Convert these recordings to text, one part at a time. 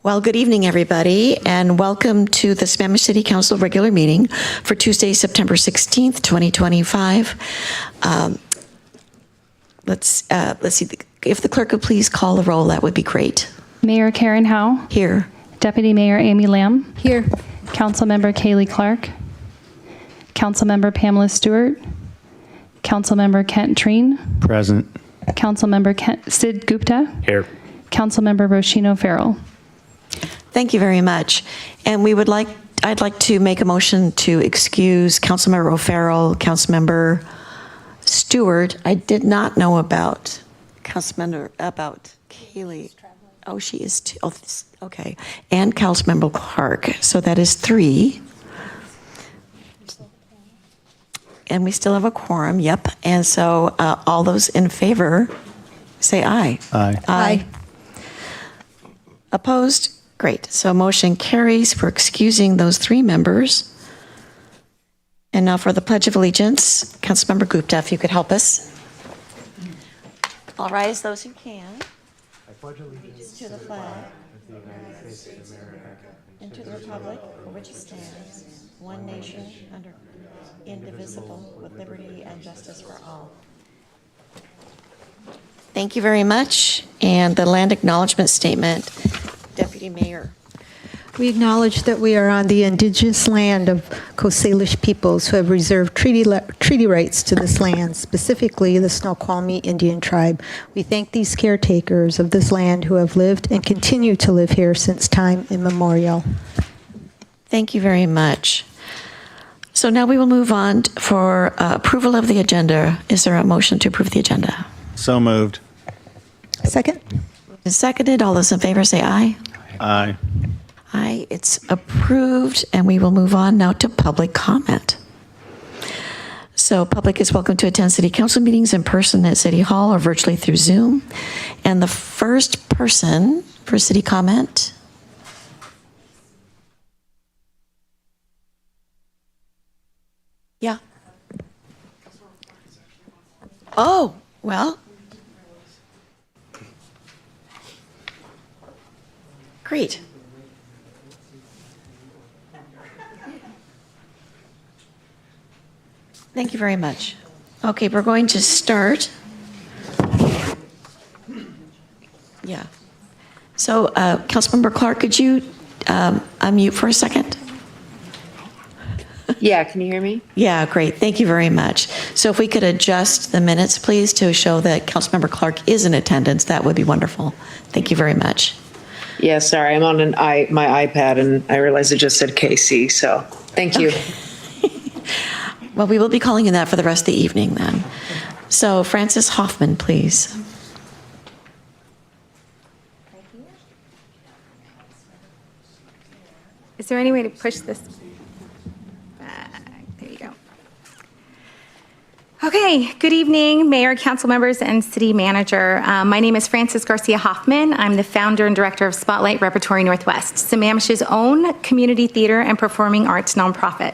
Well, good evening, everybody, and welcome to the Sammamish City Council regular meeting for Tuesday, September 16th, 2025. Let's see. If the clerk would please call the roll, that would be great. Mayor Karen Howe. Here. Deputy Mayor Amy Lamb. Here. Councilmember Kaylee Clark. Councilmember Pamela Stewart. Councilmember Kent Treen. Present. Councilmember Sid Gupta. Here. Councilmember Roshino Farrell. Thank you very much. And I'd like to make a motion to excuse Councilmember O'Farrell, Councilmember Stewart. I did not know about Kaylee. Oh, she is too. Oh, okay. And Councilmember Clark. So that is 3. And we still have a quorum. Yep. And so all those in favor, say aye. Aye. Aye. Opposed? Great. So motion carries for excusing those 3 members. And now for the Pledge of Allegiance, Councilmember Gupta, if you could help us. All rise, those who can. I pledge allegiance To the flag of the United States of America and to the republic for which it stands, one nation, under indivisible, with liberty and justice for all. Thank you very much. And the land acknowledgement statement, Deputy Mayor. We acknowledge that we are on the indigenous land of Coast Salish peoples who have reserved treaty rights to this land, specifically the Snoqualmie Indian tribe. We thank these caretakers of this land who have lived and continue to live here since time immemorial. Thank you very much. So now we will move on for approval of the agenda. Is there a motion to approve the agenda? So moved. Second? Seconded. All those in favor say aye. Aye. Aye. It's approved, and we will move on now to public comment. So public is welcome to attend City Council meetings in person at City Hall or virtually through Zoom. And the first person for city comment. Yeah. Oh, well. Great. Thank you very much. Okay, we're going to start. Yeah. So, Councilmember Clark, could you unmute for a second? Yeah, can you hear me? Yeah, great. Thank you very much. So if we could adjust the minutes, please, to show that Councilmember Clark is in attendance, that would be wonderful. Thank you very much. Yeah, sorry, I'm on my iPad and I realized it just said KC, so thank you. Okay. Well, we will be calling you that for the rest of the evening then. So Francis Hoffman, please. Is there any way to push this back? There you go. Okay, good evening, Mayor, council members, and City Manager. My name is Frances Garcia Hoffman. I'm the founder and director of Spotlight Repertory Northwest, Sammamish's own community theater and performing arts nonprofit.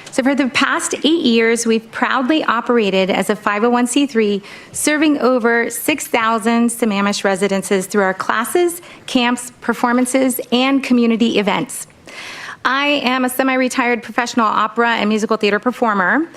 So for the past 8 years, we've proudly operated as a 501c3, serving over 6,000 Sammamish residences through our classes, camps, performances, and community events. I am a semi-retired professional opera and musical theater performer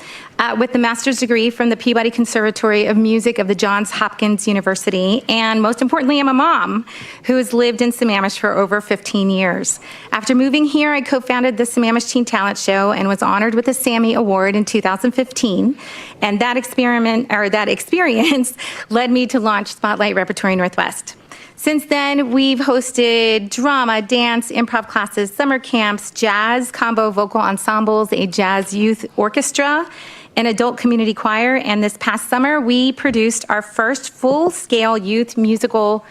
with a master's degree from the Peabody Conservatory of Music of the Johns Hopkins University. And most importantly, I'm a mom who has lived in Sammamish for over 15 years. After moving here, I co-founded the Sammamish Teen Talent Show and was honored with the Sammy Award in 2015. And that experience led me to launch Spotlight Repertory Northwest. Since then, we've hosted drama, dance, improv classes, summer camps, jazz combo vocal ensembles, a jazz youth orchestra, an adult community choir, and this past summer, we produced our first full-scale musical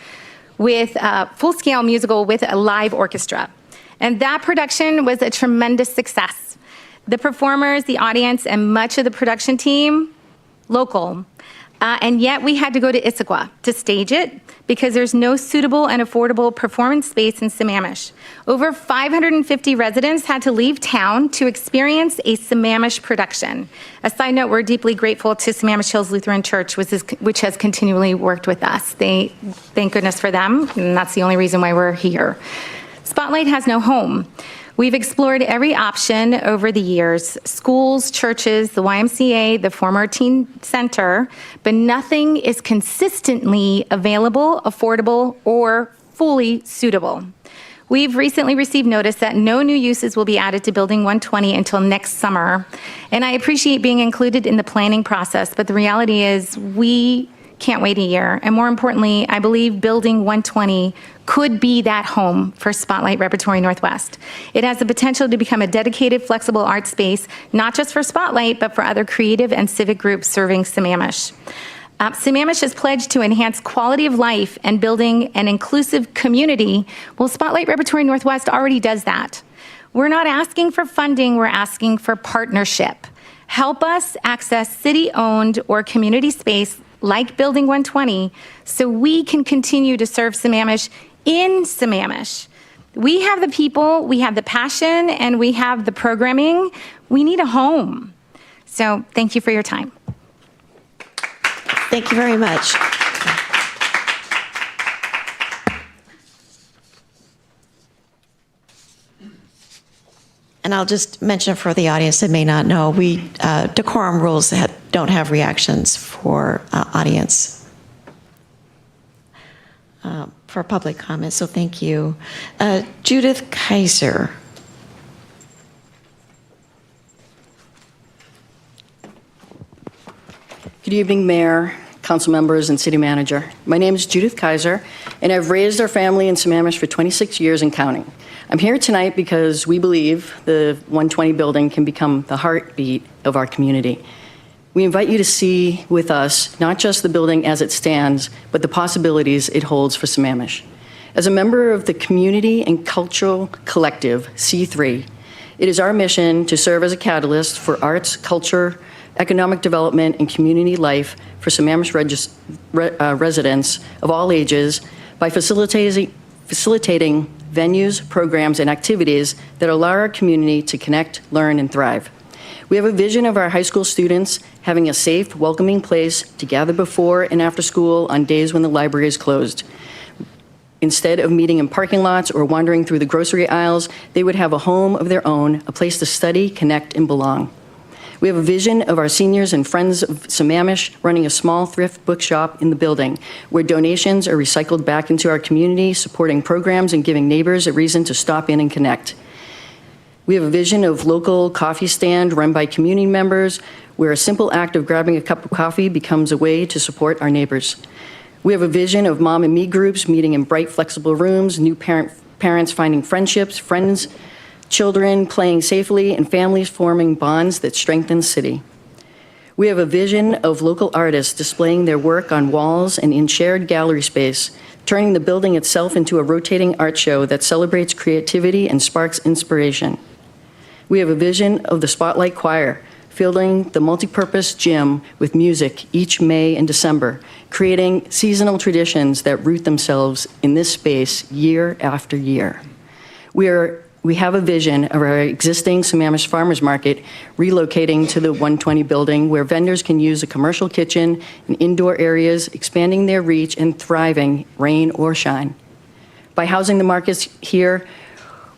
with a live orchestra. And that production was a tremendous success. The performers, the audience, and much of the production team, local. And yet we had to go to Issaquah to stage it because there's no suitable and affordable performance space in Sammamish. Over 550 residents had to leave town to experience a Sammamish production. A side note, we're deeply grateful to Sammamish Hills Lutheran Church, which has continually worked with us. Thank goodness for them, and that's the only reason why we're here. Spotlight has no home. We've explored every option over the years, schools, churches, the YMCA, the former teen center, but nothing is consistently available, affordable, or fully suitable. We've recently received notice that no new uses will be added to Building 120 until next summer. And I appreciate being included in the planning process, but the reality is we can't wait a year. And more importantly, I believe Building 120 could be that home for Spotlight Repertory Northwest. It has the potential to become a dedicated, flexible art space, not just for Spotlight, but for other creative and civic groups serving Sammamish. Sammamish has pledged to enhance quality of life and building an inclusive community. Well, Spotlight Repertory Northwest already does that. We're not asking for funding, we're asking for partnership. Help us access city-owned or community space like Building 120 so we can continue to serve Sammamish in Sammamish. We have the people, we have the passion, and we have the programming. We need a home. So thank you for your time. Thank you very much. And I'll just mention for the audience that may not know, we decorum rules don't have reactions for audience for public comment, so thank you. Judith Kaiser. Good evening, Mayor, council members, and city manager. My name is Judith Kaiser, and I've raised our family in Sammamish for 26 years and counting. I'm here tonight because we believe the 120 building can become the heartbeat of our community. We invite you to see with us not just the building as it stands, but the possibilities it holds for Sammamish. As a member of the Community and Cultural Collective, C3, it is our mission to serve as a catalyst for arts, culture, economic development, and community life for Sammamish residents of all ages by facilitating venues, programs, and activities that allow our community to connect, learn, and thrive. We have a vision of our high school students having a safe, welcoming place to gather before and after school on days when the library is closed. Instead of meeting in parking lots or wandering through the grocery aisles, they would have a home of their own, a place to study, connect, and belong. We have a vision of our seniors and friends of Sammamish running a small thrift bookshop in the building, where donations are recycled back into our community, supporting programs and giving neighbors a reason to stop in and connect. We have a vision of local coffee stand run by community members, where a simple act of grabbing a cup of coffee becomes a way to support our neighbors. We have a vision of mom and me groups meeting in bright, flexible rooms, new parents finding friendships, friends, children playing safely, and families forming bonds that strengthen the city. We have a vision of local artists displaying their work on walls and in shared gallery space, turning the building itself into a rotating art show that celebrates creativity and sparks inspiration. We have a vision of the Spotlight Choir, filling the multipurpose gym with music each May and December, creating seasonal traditions that root themselves in this space year after year. We have a vision of our existing Sammamish Farmers Market relocating to the 120 building, where vendors can use a commercial kitchen and indoor areas, expanding their reach and thriving, rain or shine. By housing the markets here,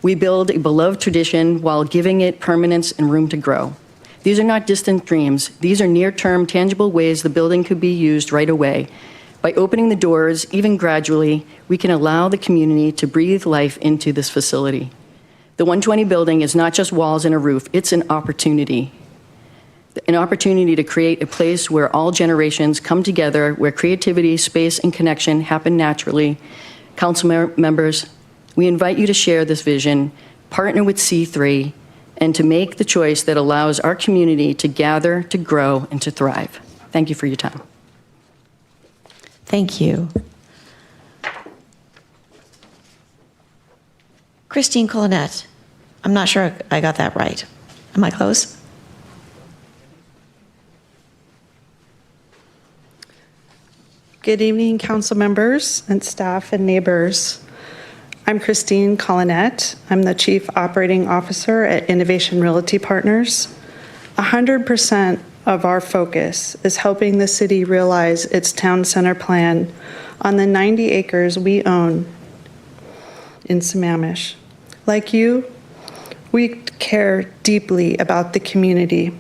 we build a beloved tradition while giving it permanence and room to grow. These are not distant dreams. These are near-term, tangible ways the building could be used right away. By opening the doors, even gradually, we can allow the community to breathe life into this facility. The 120 building is not just walls and a roof, it's an opportunity to create a place where all generations come together, where creativity, space, and connection happen naturally. Council members, we invite you to share this vision, partner with C3, and to make the choice that allows our community to gather, to grow, and to thrive. Thank you for your time. Thank you. Christine Colinet. I'm not sure I got that right. Am I close? Good evening, council members and staff and neighbors. I'm Christine Colinet. I'm the Chief Operating Officer at Innovation Realty Partners. 100% of our focus is helping the city realize its town center plan on the 90 acres we own. in Sammamish. Like you, we care deeply about the community.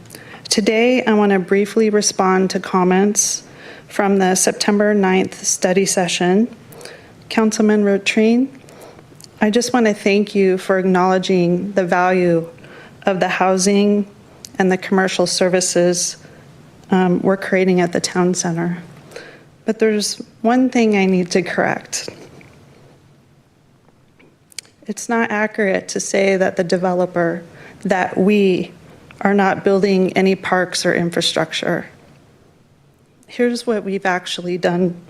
Today, I want to briefly respond to comments from the September 9th study session. Councilman Rotrine, I just want to thank you for acknowledging the value of the housing and the commercial services we're creating at the town center. But there's one thing I need to correct. It's not accurate to say that the developer, that we are not building any parks or infrastructure. Here's what we've actually done.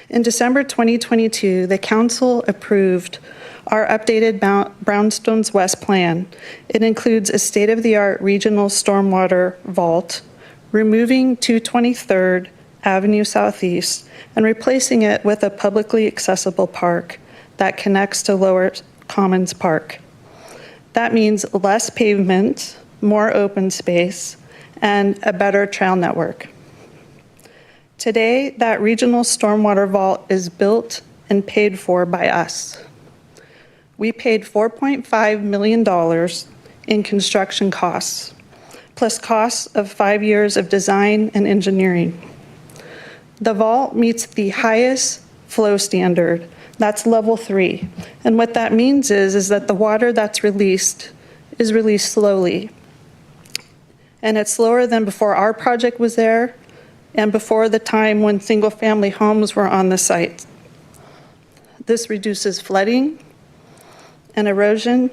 In December 2022, the council approved our updated Brownstones West plan. It includes a state-of-the-art regional stormwater vault, removing 223rd Avenue Southeast and replacing it with a publicly accessible park that connects to Lower Commons Park. That means less pavement, more open space, and a better trail network. Today, that regional stormwater vault is built and paid for by us. We paid $4.5 million in construction costs, plus costs of 5 years of design and engineering. The vault meets the highest flow standard, that's level 3. And what that means is that the water that's released is released slowly. And it's slower than before our project was there and before the time when single-family homes were on the site. This reduces flooding and erosion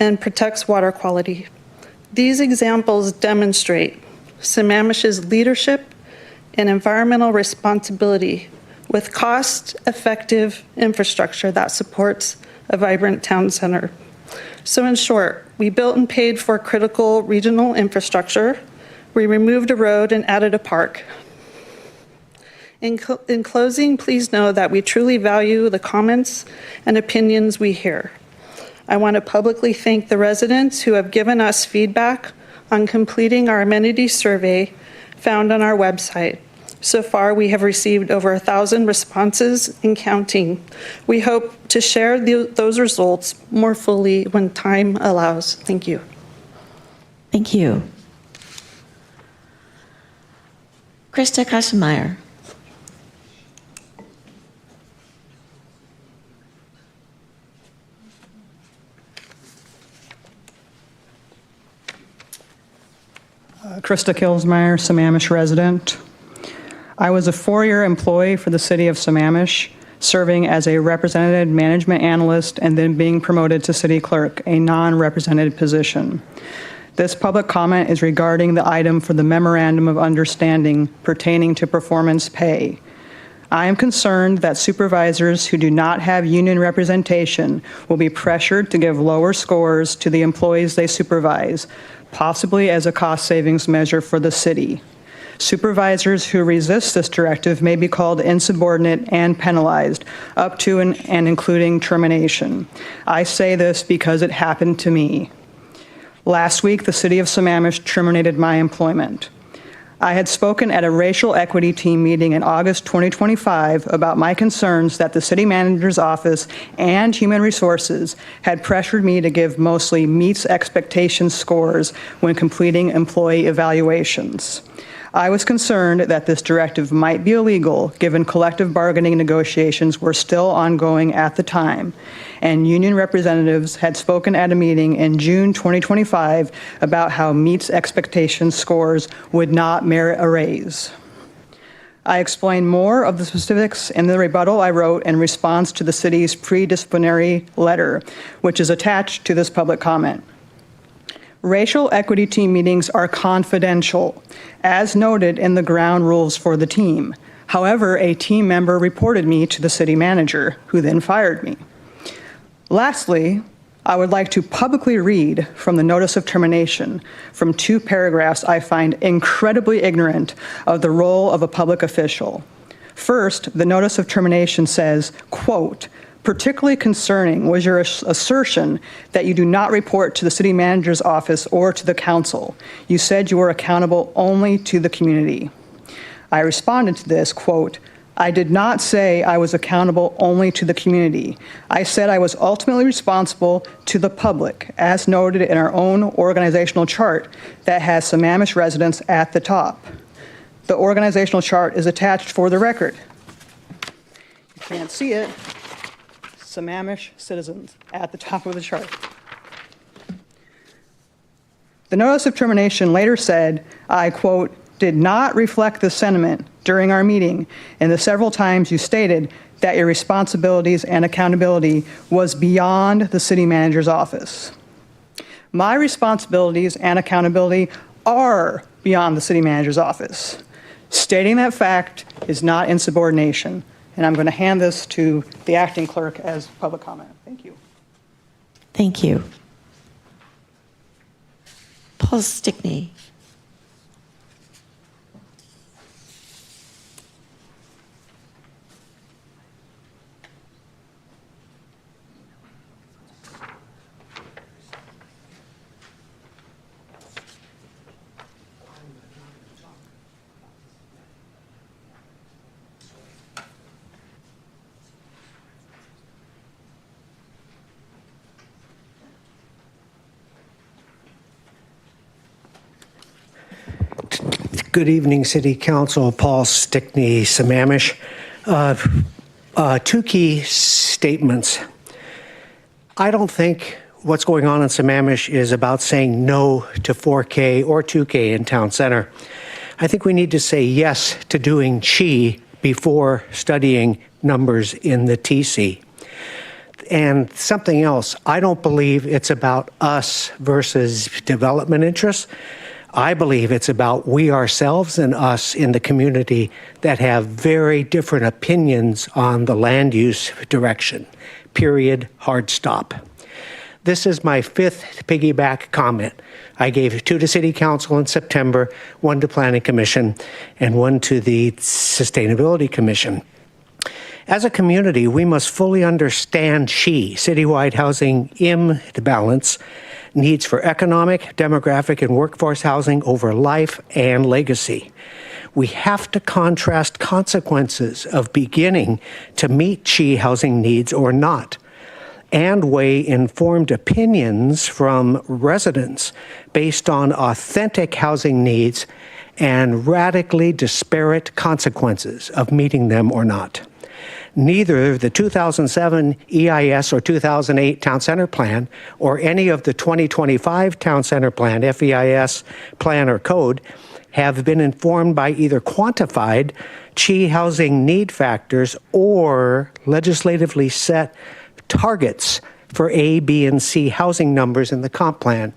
and protects water quality. These examples demonstrate Sammamish's leadership and environmental responsibility with cost-effective infrastructure that supports a vibrant town center. So in short, we built and paid for critical regional infrastructure. We removed a road and added a park. In closing, please know that we truly value the comments and opinions we hear. I want to publicly thank the residents who have given us feedback on completing our amenity survey found on our website. So far, we have received over 1,000 responses and counting. We hope to share those results more fully when time allows. Thank you. Thank you. Krista Kassenmeyer. Krista Kilsmeyer, Sammamish resident. I was a 4-year employee for the city of Sammamish, serving as a representative management analyst and then being promoted to city clerk, a non-represented position. This public comment is regarding the item for the memorandum of understanding pertaining to performance pay. I am concerned that supervisors who do not have union representation will be pressured to give lower scores to the employees they supervise, possibly as a cost savings measure for the city. Supervisors who resist this directive may be called insubordinate and penalized, up to and including termination. I say this because it happened to me. Last week, the city of Sammamish terminated my employment. I had spoken at a racial equity team meeting in August 2025 about my concerns that the city manager's office and human resources had pressured me to give mostly meets expectations scores when completing employee evaluations. I was concerned that this directive might be illegal given collective bargaining negotiations were still ongoing at the time, and union representatives had spoken at a meeting in June 2025 about how meets expectations scores would not merit a raise. I explained more of the specifics in the rebuttal I wrote in response to the city's pre-disciplinary letter, which is attached to this public comment. Racial equity team meetings are confidential, as noted in the ground rules for the team. However, a team member reported me to the city manager, who then fired me. Lastly, I would like to publicly read from the notice of termination from 2 paragraphs I find incredibly ignorant of the role of a public official. First, the notice of termination says, quote, "Particularly concerning was your assertion that you do not report to the city manager's office or to the council. You said you were accountable only to the community." I responded to this, quote, I did not say I was accountable only to the community. I said I was ultimately responsible to the public, as noted in our own organizational chart that has Sammamish residents at the top. The organizational chart is attached for the record. You can't see it. Sammamish citizens at the top of the chart. The notice of termination later said, I quote, did not reflect the sentiment during our meeting and the several times you stated that your responsibilities and accountability was beyond the city manager's office. My responsibilities and accountability are beyond the city manager's office. Stating that fact is not insubordination, and I'm going to hand this to the acting clerk as public comment. Thank you. Thank you. Paul Stickney. Good evening, City Council. Paul Stickney, Sammamish. Two key statements. I don't think what's going on in Sammamish is about saying no to 4K or 2K in town center. I think we need to say yes to doing chi before studying numbers in the TC. And something else, I don't believe it's about us versus development interests. I believe it's about we ourselves and us in the community that have very different opinions on the land use direction. Period. Hard stop. This is my fifth piggyback comment. I gave two to City Council in September, one to Planning Commission, and one to the Sustainability Commission. As a community, we must fully understand citywide housing imbalance, needs for economic, demographic, and workforce housing over life and legacy. We have to contrast consequences of beginning to meet housing needs or not, and weigh informed opinions from residents based on authentic housing needs and radically disparate consequences of meeting them or not. Neither the 2007 EIS or 2008 Town Center Plan or any of the 2025 Town Center Plan, FEIS plan or code have been informed by either quantified housing need factors or legislatively set targets for A, B, and C housing numbers in the comp plan.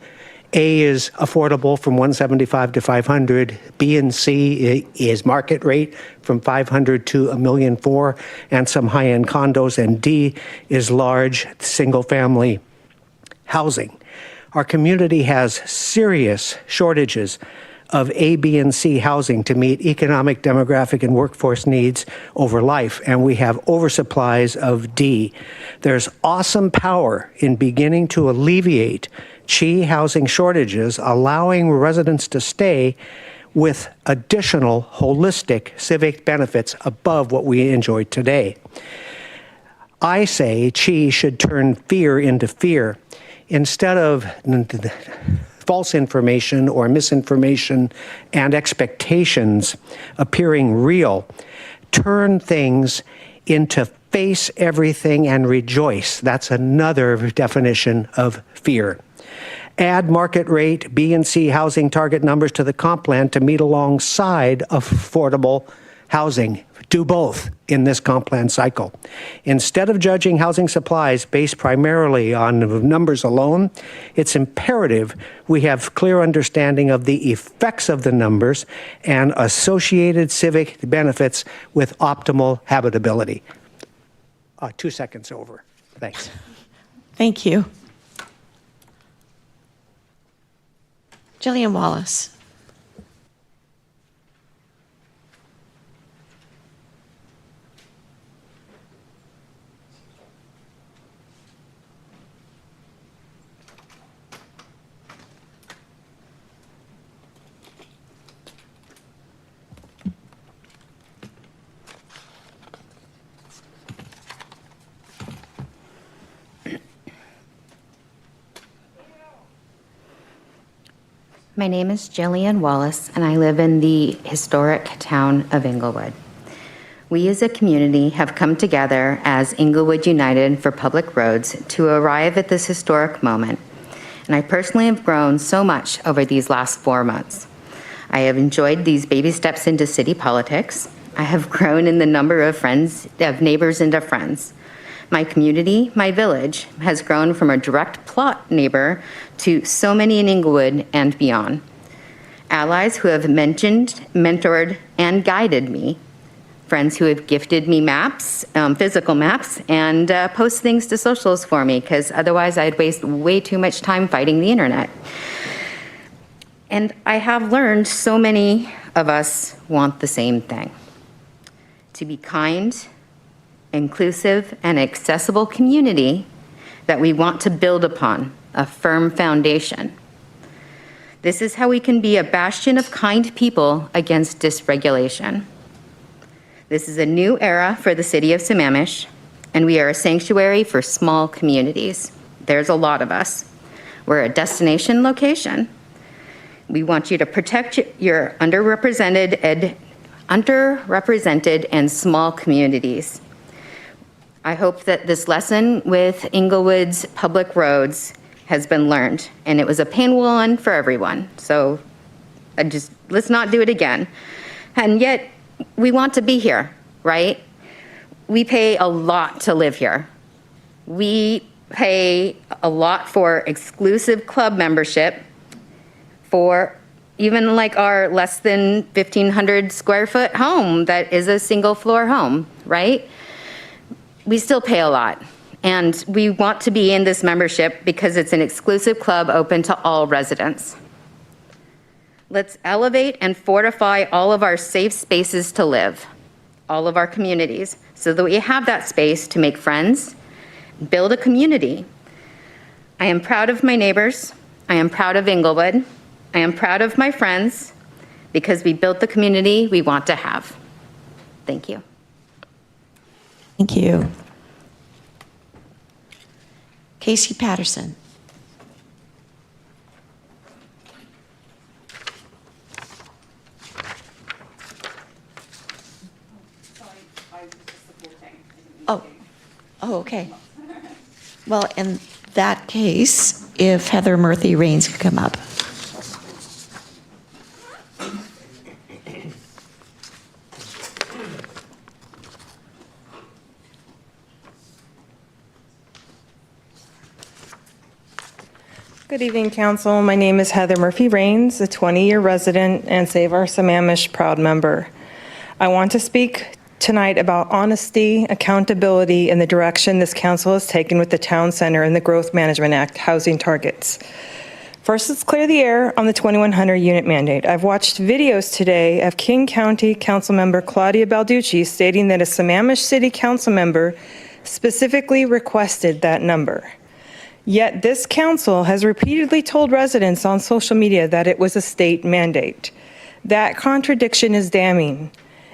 A is affordable from 175 to 500. B and C is market rate from 500 to $1.4 million and some high-end condos. And D is large single-family housing. Our community has serious shortages of A, B, and C housing to meet economic, demographic, and workforce needs over life, and we have oversupplies of D. There's awesome power in beginning to alleviate housing shortages, allowing residents to stay with additional holistic civic benefits above what we enjoy today. I say should turn fear into fear. Instead of false information or misinformation and expectations appearing real, turn things into face everything and rejoice. That's another definition of fear. Add market rate B and C housing target numbers to the comp plan to meet alongside affordable housing. Do both in this comp plan cycle. Instead of judging housing supplies based primarily on numbers alone, it's imperative we have clear understanding of the effects of the numbers and associated civic benefits with optimal habitability. 2 seconds over. Thanks. Thank you. Jillian Wallace. My name is Jillian Wallace, and I live in the historic town of Inglewood. We as a community have come together as Inglewood United for Public Roads to arrive at this historic moment, and I personally have grown so much over these last 4 months. I have enjoyed these baby steps into city politics. I have grown in the number of neighbors into friends. My community, my village, has grown from a direct plot neighbor to so many in Inglewood and beyond. Allies who have mentored, and guided me. Friends who have gifted me maps, physical maps, and post things to socials for me, because otherwise I'd waste way too much time fighting the internet. And I have learned so many of us want the same thing: to be kind, inclusive, and accessible community that we want to build upon, a firm foundation. This is how we can be a bastion of kind people against dysregulation. This is a new era for the city of Sammamish, and we are a sanctuary for small communities. There's a lot of us. We're a destination location. We want you to protect your underrepresented and small communities. I hope that this lesson with Inglewood's public roads has been learned, and it was a painful one for everyone. So let's not do it again. And yet, we want to be here, right? We pay a lot to live here. We pay a lot for exclusive club membership, for even like our less than 1,500 square foot home that is a single floor home, right? We still pay a lot, and we want to be in this membership because it's an exclusive club open to all residents. Let's elevate and fortify all of our safe spaces to live, all of our communities, so that we have that space to make friends, build a community. I am proud of my neighbors. I am proud of Inglewood. I am proud of my friends, because we built the community we want to have. Thank you. Thank you. Casey Patterson. Oh, okay. Well, in that case, if Heather Murphy Rains could come up. Good evening, Council. My name is Heather Murphy Rains, a 20-year resident and Save Our Sammamish proud member. I want to speak tonight about honesty, accountability, and the direction this council has taken with the Town Center and the Growth Management Act housing targets. First, let's clear the air on the 2,100 unit mandate. I've watched videos today of King County Councilmember Claudia Balducci stating that a Sammamish City Council member specifically requested that number. Yet this council has repeatedly told residents on social media that it was a state mandate. That contradiction is damning.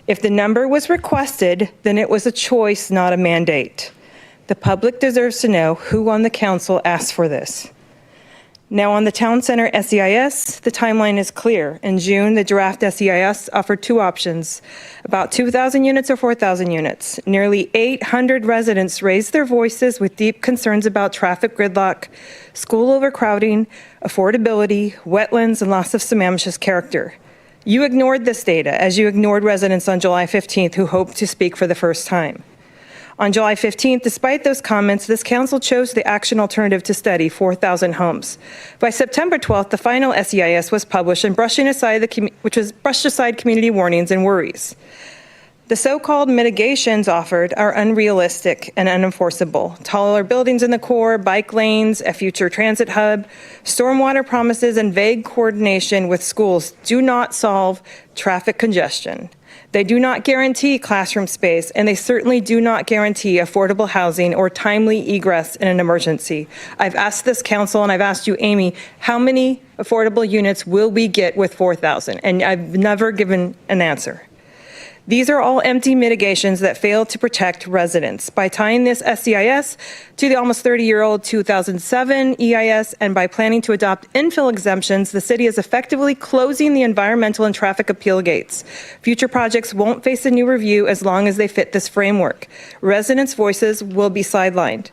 If the number was requested, then it was a choice, not a mandate. The public deserves to know who on the council asked for this. Now on the Town Center SEIS, the timeline is clear. In June, the draft SEIS offered two options, about 2,000 units or 4,000 units. Nearly 800 residents raised their voices with deep concerns about traffic gridlock, school overcrowding, affordability, wetlands, and loss of Sammamish's character. You ignored this data, as you ignored residents on July 15th who hoped to speak for the first time. On July 15th, despite those comments, this council chose the action alternative to study 4,000 homes. By September 12th, the final SEIS was published and brushed aside community warnings and worries. The so-called mitigations offered are unrealistic and unenforceable. Taller buildings in the core, bike lanes, a future transit hub, stormwater promises, and vague coordination with schools do not solve traffic congestion. They do not guarantee classroom space, and they certainly do not guarantee affordable housing or timely egress in an emergency. I've asked this council, and I've asked you, Amy, how many affordable units will we get with 4,000? And I've never given an answer. These are all empty mitigations that fail to protect residents. By tying this SEIS to the almost 30-year-old 2007 EIS and by planning to adopt infill exemptions, the city is effectively closing the environmental and traffic appeal gates. Future projects won't face a new review as long as they fit this framework. Residents' voices will be sidelined.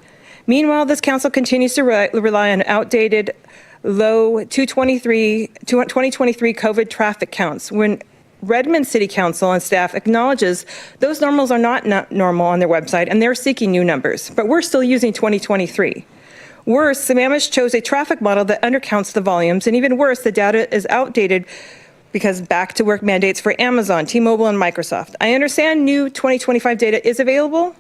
Meanwhile, this council continues to rely on outdated, low 2023 COVID traffic counts when Redmond City Council and staff acknowledges those normals are not normal on their website and they're seeking new numbers, but we're still using 2023. Worse, Sammamish chose a traffic model that undercounts the volumes, and even worse, the data is outdated because back to work mandates for Amazon, T-Mobile, and Microsoft. I understand new 2025 data is available.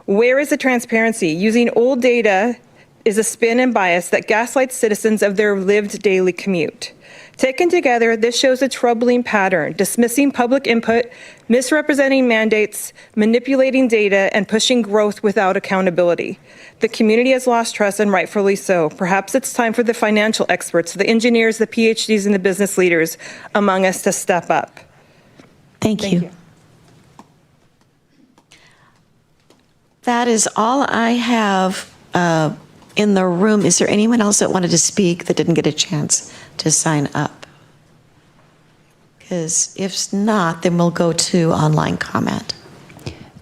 Where is the transparency? Using old data is a spin and bias that gaslights citizens of their lived daily commute. Taken together, this shows a troubling pattern, dismissing public input, misrepresenting mandates, manipulating data, and pushing growth without accountability. The community has lost trust, and rightfully so. Perhaps it's time for the financial experts, the engineers, the PhDs, and the business leaders among us to step up. Thank you. That is all I have in the room. Is there anyone else that wanted to speak that didn't get a chance to sign up? Because if not, then we'll go to online comment.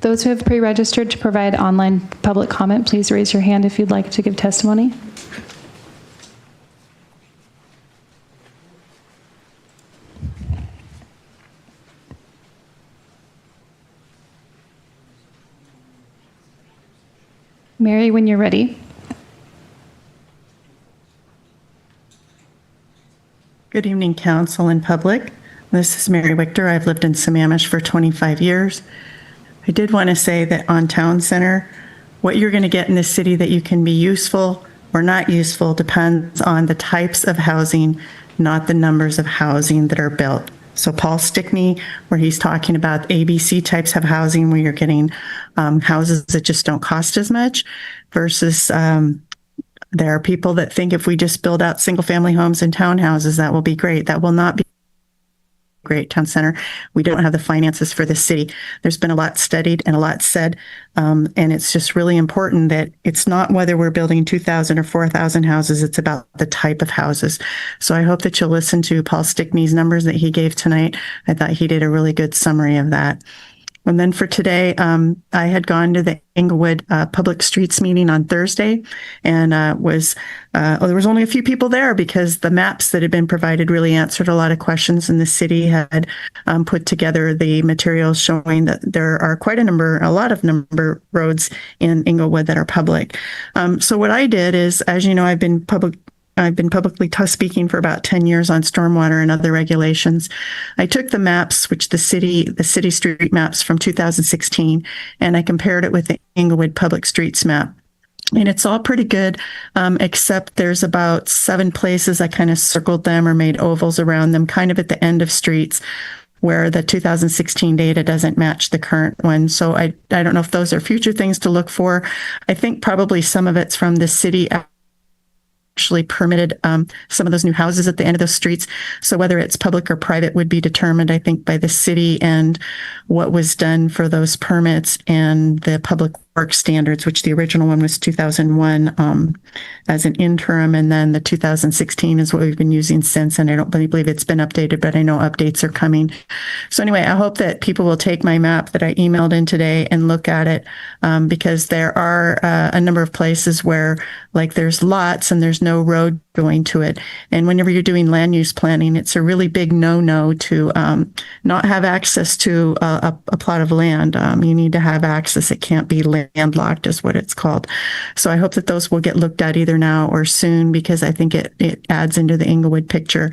Those who have pre-registered to provide online public comment, please raise your hand if you'd like to give testimony. Mary, when you're ready. Good evening, council and public. This is Mary Wichter. I've lived in Sammamish for 25 years. I did want to say that on Town Center, what you're going to get in this city that you can be useful or not useful depends on the types of housing, not the numbers of housing that are built. So Paul Stickney, where he's talking about ABC types of housing where you're getting houses that just don't cost as much versus there are people that think if we just build out single family homes and townhouses, that will be great. That will not be great. Town Center, we don't have the finances for the city. There's been a lot studied and a lot said, and it's just really important that it's not whether we're building 2,000 or 4,000 houses, it's about the type of houses. So I hope that you'll listen to Paul Stickney's numbers that he gave tonight. I thought he did a really good summary of that. And then for today, I had gone to the Englewood Public Streets meeting on Thursday, and there was only a few people there because the maps that had been provided really answered a lot of questions, and the city had put together the materials showing that there are a lot of number roads in Englewood that are public. So what I did is, as you know, I've been publicly speaking for about 10 years on stormwater and other regulations. I took the maps, which the city street maps from 2016, and I compared it with the Englewood Public Streets map. And it's all pretty good, except there's about 7 places I kind of circled them or made ovals around them, kind of at the end of streets where the 2016 data doesn't match the current one. So I don't know if those are future things to look for. I think probably some of it's from the city actually permitted some of those new houses at the end of those streets. So whether it's public or private would be determined, I think, by the city and what was done for those permits and the public works standards, which the original one was 2001 as an interim, and then the 2016 is what we've been using since, and I don't believe it's been updated, but I know updates are coming. So anyway, I hope that people will take my map that I emailed in today and look at it, because there are a number of places where, like, there's lots and there's no road going to it. And whenever you're doing land use planning, it's a really big no-no to not have access to a plot of land. You need to have access. It can't be landlocked is what it's called. So I hope that those will get looked at either now or soon, because I think it adds into the Englewood picture.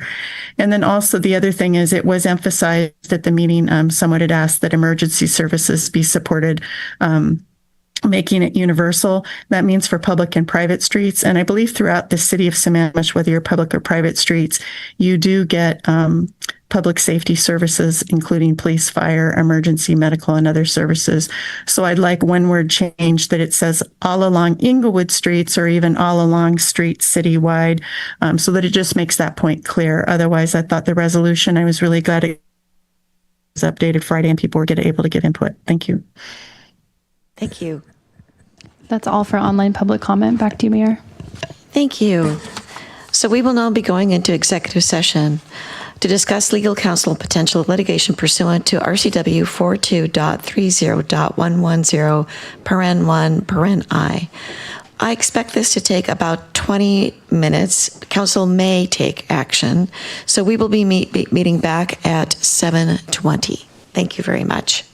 And then also the other thing is, it was emphasized at the meeting, someone had asked that emergency services be supported, making it universal. That means for public and private streets. And I believe throughout the city of Sammamish, whether you're public or private streets, you do get public safety services, including police, fire, emergency, medical, and other services. So I'd like one word change that it says all along Englewood streets, or even all along streets citywide, so that it just makes that point clear. Otherwise, I thought the resolution, I was really glad it updated Friday and people were able to give input. Thank you. Thank you. That's all for online public comment. Back to you, Mayor. Thank you. So we will now be going into executive session to discuss legal counsel and potential litigation pursuant to RCW 42.30.110, paren 1, paren I. I expect this to take about 20 minutes. Council may take action. So we will be meeting back at 7:20. Thank you very much.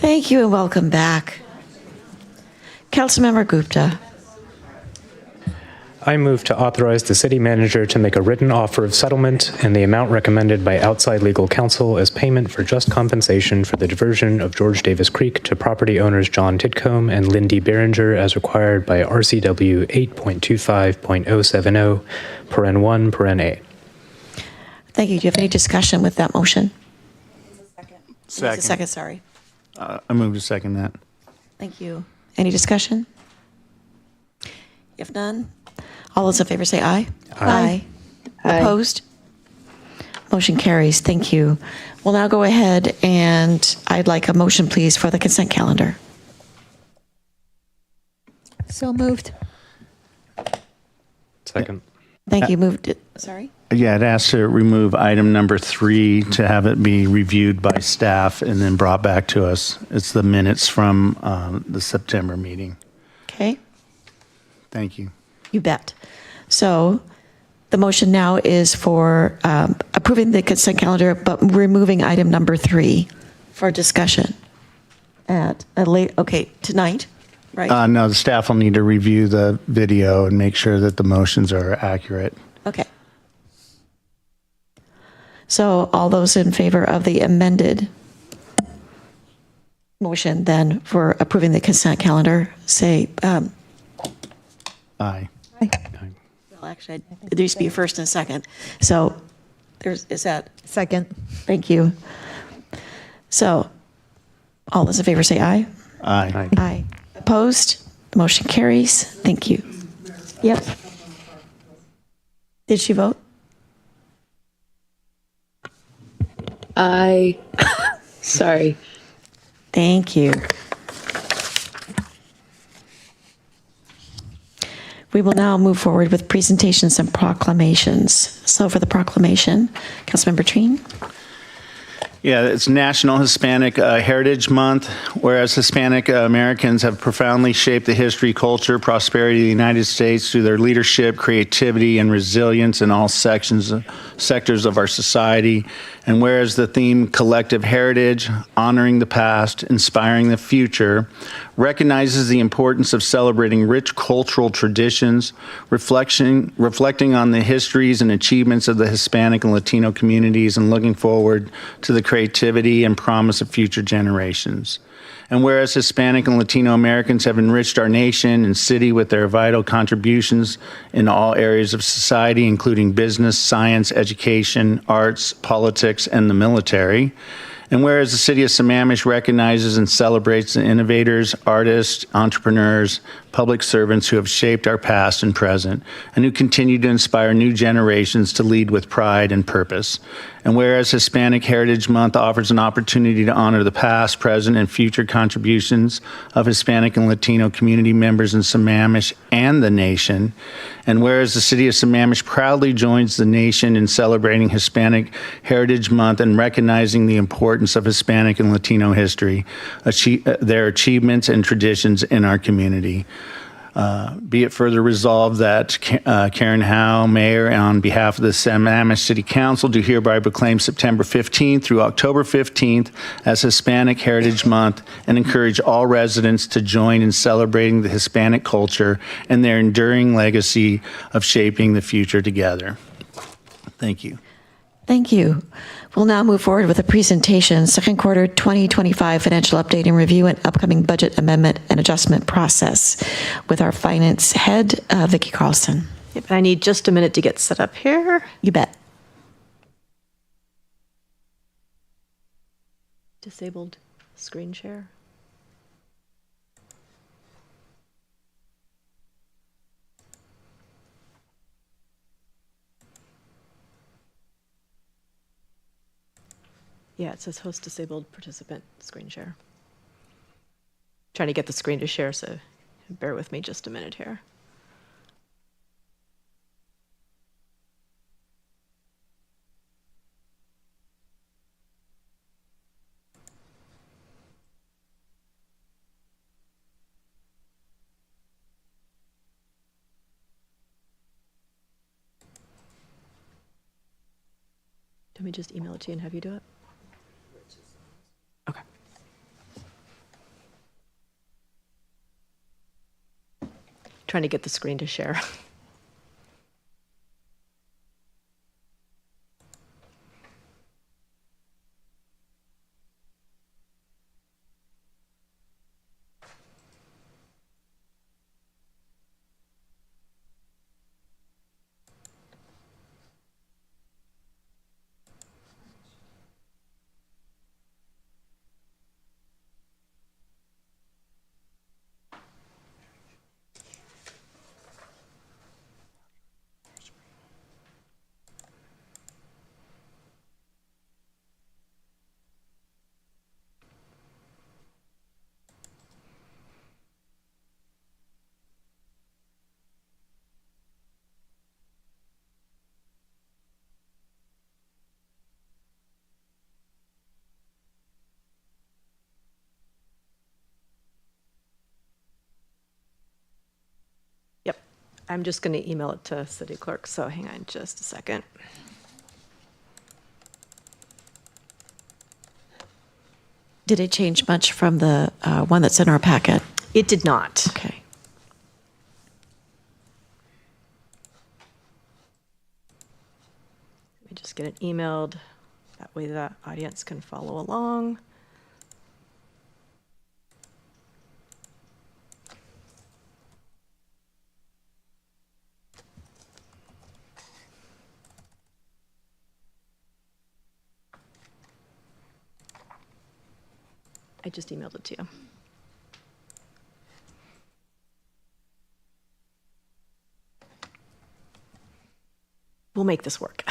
Thank you and welcome back. Councilmember Gupta. I move to authorize the city manager to make a written offer of settlement and the amount recommended by outside legal counsel as payment for just compensation for the diversion of George Davis Creek to property owners John Titcomb and Lindy Behringer as required by RCW 8.25.070, paren 1, paren A. Thank you. Do you have any discussion with that motion? Second. It's a second, sorry. I move to second that. Thank you. Any discussion? If none, all those in favor say aye. Aye. Opposed? Motion carries. Thank you. We'll now go ahead and I'd like a motion, please, for the consent calendar. So moved. Second. Thank you. Moved it. Sorry? Yeah, I'd ask to remove item number 3 to have it be reviewed by staff and then brought back to us. It's the minutes from the September meeting. Okay. Thank you. You bet. So the motion now is for approving the consent calendar, but removing item number 3 for discussion at a late, tonight, right? No, the staff will need to review the video and make sure that the motions are accurate. Okay. So all those in favor of the amended motion then for approving the consent calendar, say, Aye. well, actually, there used to be a first and a second. So is that? Second. Thank you. So all those in favor say aye. Aye. Aye. Opposed? Motion carries. Thank you. Yep. Did she vote? Aye. Sorry. Thank you. We will now move forward with presentations and proclamations. So for the proclamation, Councilmember Treen. Yeah, it's National Hispanic Heritage Month, whereas Hispanic Americans have profoundly shaped the history, culture, prosperity of the United States through their leadership, creativity, and resilience in all sectors of our society. And whereas the theme Collective Heritage, Honoring the Past, Inspiring the Future, recognizes the importance of celebrating rich cultural traditions, reflecting on the histories and achievements of the Hispanic and Latino communities, and looking forward to the creativity and promise of future generations. And whereas Hispanic and Latino Americans have enriched our nation and city with their vital contributions in all areas of society, including business, science, education, arts, politics, and the military. And whereas the city of Sammamish recognizes and celebrates the innovators, artists, entrepreneurs, public servants who have shaped our past and present, and who continue to inspire new generations to lead with pride and purpose. And whereas Hispanic Heritage Month offers an opportunity to honor the past, present, and future contributions of Hispanic and Latino community members in Sammamish and the nation, and whereas the city of Sammamish proudly joins the nation in celebrating Hispanic Heritage Month and recognizing the importance of Hispanic and Latino history, their achievements and traditions in our community. Be it further resolved that Karen Howe, Mayor, on behalf of the Sammamish City Council, do hereby proclaim September 15th through October 15th as Hispanic Heritage Month and encourage all residents to join in celebrating the Hispanic culture and their enduring legacy of shaping the future together. Thank you. Thank you. We'll now move forward with a presentation, second quarter 2025 financial update and review and upcoming budget amendment and adjustment process with our finance head, Vicki Carlson. Yep, I need just a minute to get set up here. You bet. Disabled screen share. Yeah, it says host disabled participant screen share. Trying to get the screen to share, so bear with me just a minute here. Let me just email it to you and have you do it. Okay. Trying to get the screen to share. Yep. I'm just going to email it to City Clerk, so hang on just a second. Did it change much from the one that's in our packet? It did not. Okay. Let me just get it emailed. That way the audience can follow along. I just emailed it to you. We'll make this work.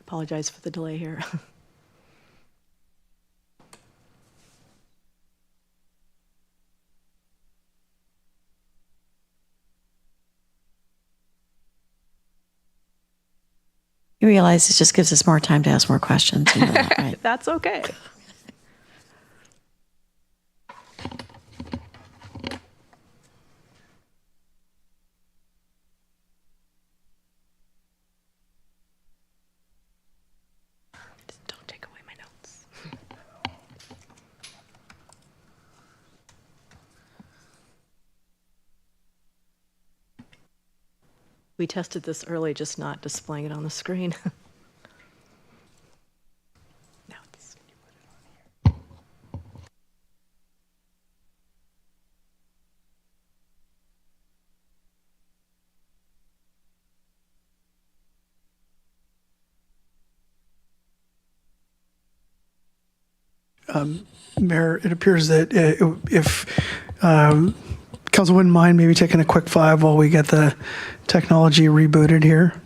Apologize for the delay here. You realize it just gives us more time to ask more questions. You know that, right? That's okay. Just don't take away my notes. We tested this early, just not displaying it on the screen. Now it's. Mayor, it appears that if council wouldn't mind maybe taking a quick 5 while we get the technology rebooted here.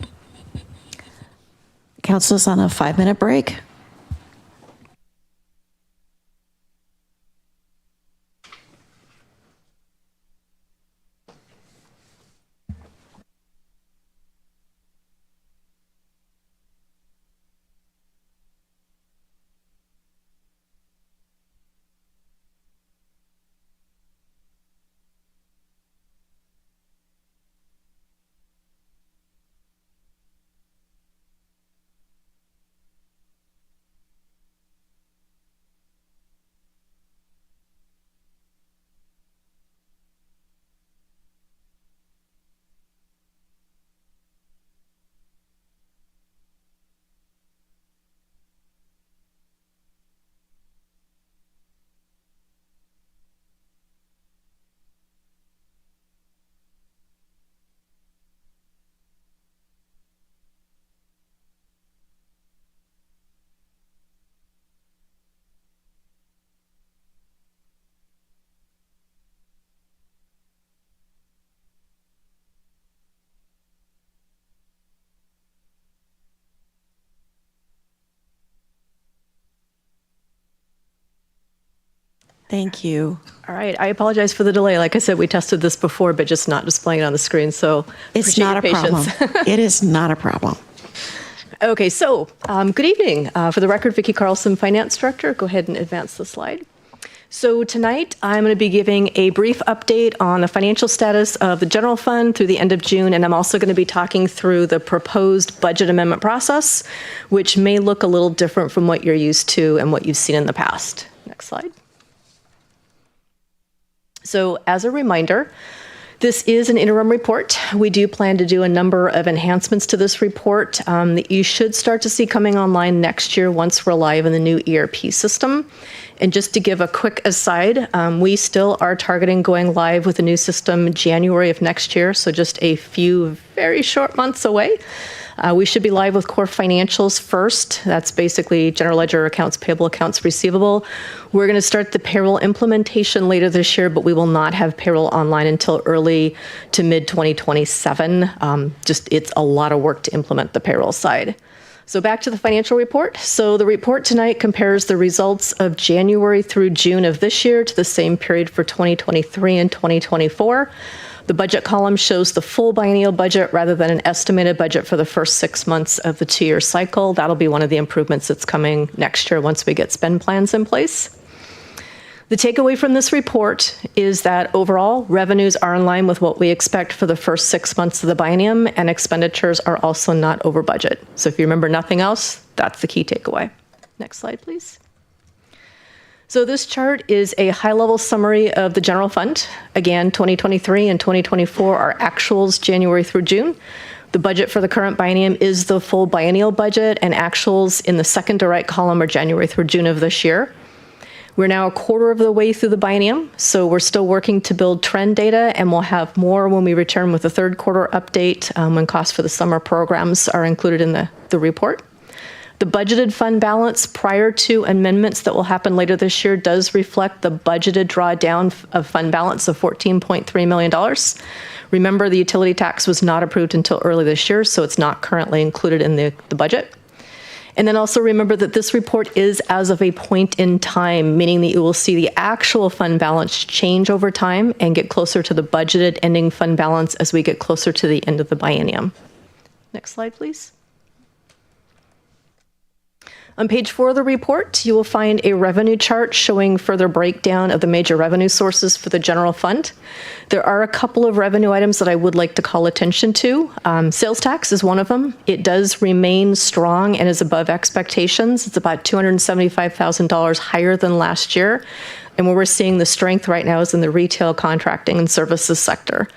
Council's on a 5-minute break. Thank you. All right, I apologize for the delay. Like I said, we tested this before, but just not displaying it on the screen, so It's appreciate not a your problem. patience. It is not a problem. Okay, so good evening. For the record, Vicki Carlson, Finance Director. Go ahead and advance the slide. So tonight, I'm going to be giving a brief update on the financial status of the general fund through the end of June, and I'm also going to be talking through the proposed budget amendment process, which may look a little different from what you're used to and what you've seen in the past. Next slide. So as a reminder, this is an interim report. We do plan to do a number of enhancements to this report that you should start to see coming online next year once we're live in the new ERP system. And just to give a quick aside, we still are targeting going live with the new system January of next year, so just a few very short months away. We should be live with core financials first. That's basically general ledger, accounts payable, accounts receivable. We're going to start the payroll implementation later this year, but we will not have payroll online until early to mid 2027. It's a lot of work to implement the payroll side. So back to the financial report. So the report tonight compares the results of January through June of this year to the same period for 2023 and 2024. The budget column shows the full biennial budget rather than an estimated budget for the first 6 months of the 2-year cycle. That'll be one of the improvements that's coming next year once we get spend plans in place. The takeaway from this report is that overall revenues are in line with what we expect for the first 6 months of the biennium, and expenditures are also not over budget. So if you remember nothing else, that's the key takeaway. Next slide, please. So this chart is a high-level summary of the general fund. Again, 2023 and 2024 are actuals January through June. The budget for the current biennium is the full biennial budget, and actuals in the second to right column are January through June of this year. We're now a quarter of the way through the biennium, so we're still working to build trend data, and we'll have more when we return with the third quarter update when costs for the summer programs are included in the report. The budgeted fund balance prior to amendments that will happen later this year does reflect the budgeted drawdown of fund balance of $14.3 million. Remember, the utility tax was not approved until early this year, so it's not currently included in the budget. And then also remember that this report is as of a point in time, meaning that you will see the actual fund balance change over time and get closer to the budgeted ending fund balance as we get closer to the end of the biennium. Next slide, please. On page 4 of the report, you will find a revenue chart showing further breakdown of the major revenue sources for the general fund. There are a couple of revenue items that I would like to call attention to. Sales tax is one of them. It does remain strong and is above expectations. It's about $275,000 higher than last year. And where we're seeing the strength right now is in the retail, contracting, and services sector.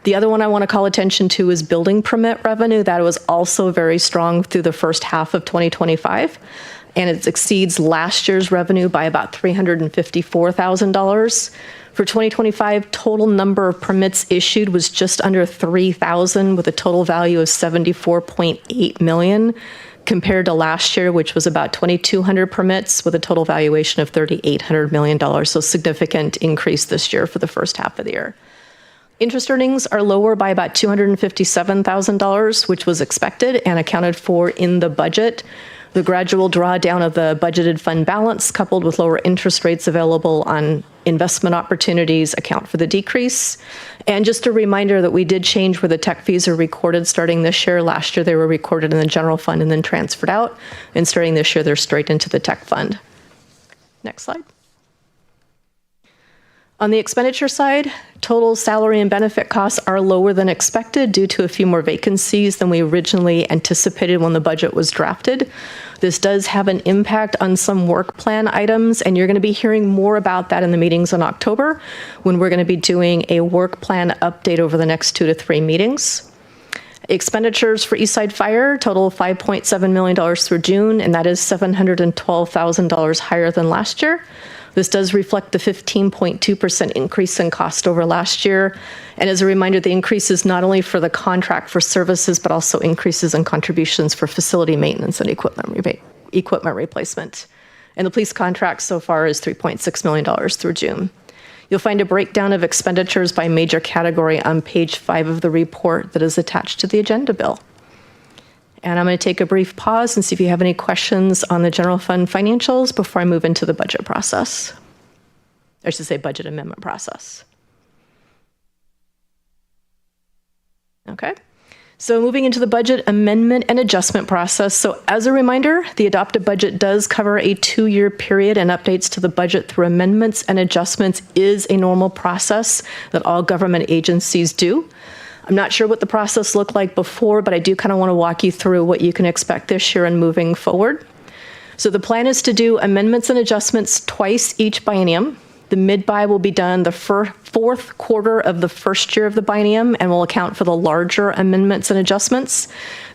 The other one I want to call attention to is building permit revenue. That was also very strong through the first half of 2025, and it exceeds last year's revenue by about $354,000. For 2025, total number of permits issued was just under 3,000 with a total value of $74.8 million compared to last year, which was about 2,200 permits with a total valuation of $3,800 million. So significant increase this year for the first half of the year. Interest earnings are lower by about $257,000, which was expected and accounted for in the budget. The gradual drawdown of the budgeted fund balance coupled with lower interest rates available on investment opportunities account for the decrease. And just a reminder that we did change where the tech fees are recorded starting this year. Last year they were recorded in the general fund and then transferred out. And starting this year they're straight into the tech fund. Next slide. On the expenditure side, total salary and benefit costs are lower than expected due to a few more vacancies than we originally anticipated when the budget was drafted. This does have an impact on some work plan items, and you're going to be hearing more about that in the meetings in October when we're going to be doing a work plan update over the next 2 to 3 meetings. Expenditures for Eastside Fire total $5.7 million through June, and that is $712,000 higher than last year. This does reflect the 15.2% increase in cost over last year. And as a reminder, the increase is not only for the contract for services, but also increases in contributions for facility maintenance and equipment replacement. And the police contract so far is $3.6 million through June. You'll find a breakdown of expenditures by major category on page 5 of the report that is attached to the agenda bill. And I'm going to take a brief pause and see if you have any questions on the general fund financials before I move into the budget process. I should say budget amendment process. Okay. So moving into the budget amendment and adjustment process. So as a reminder, the adopted budget does cover a 2-year period, and updates to the budget through amendments and adjustments is a normal process that all government agencies do. I'm not sure what the process looked like before, but I do kind of want to walk you through what you can expect this year and moving forward. So the plan is to do amendments and adjustments twice each biennium. The mid-buy will be done the fourth quarter of the first year of the biennium and will account for the larger amendments and adjustments.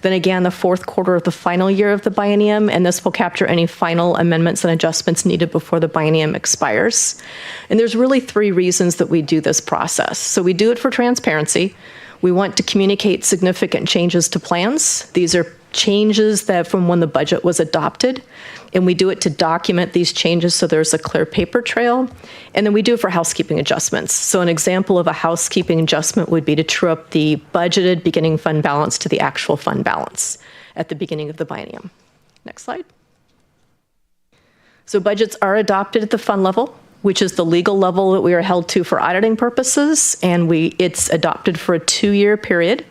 Then again, the fourth quarter of the final year of the biennium, and this will capture any final amendments and adjustments needed before the biennium expires. And there's really 3 reasons that we do this process. So we do it for transparency. We want to communicate significant changes to plans. These are changes that from when the budget was adopted, and we do it to document these changes so there's a clear paper trail. And then we do it for housekeeping adjustments. So an example of a housekeeping adjustment would be to true up the budgeted beginning fund balance to the actual fund balance at the beginning of the biennium. Next slide. So budgets are adopted at the fund level, which is the legal level that we are held to for auditing purposes, and it's adopted for a 2-year period.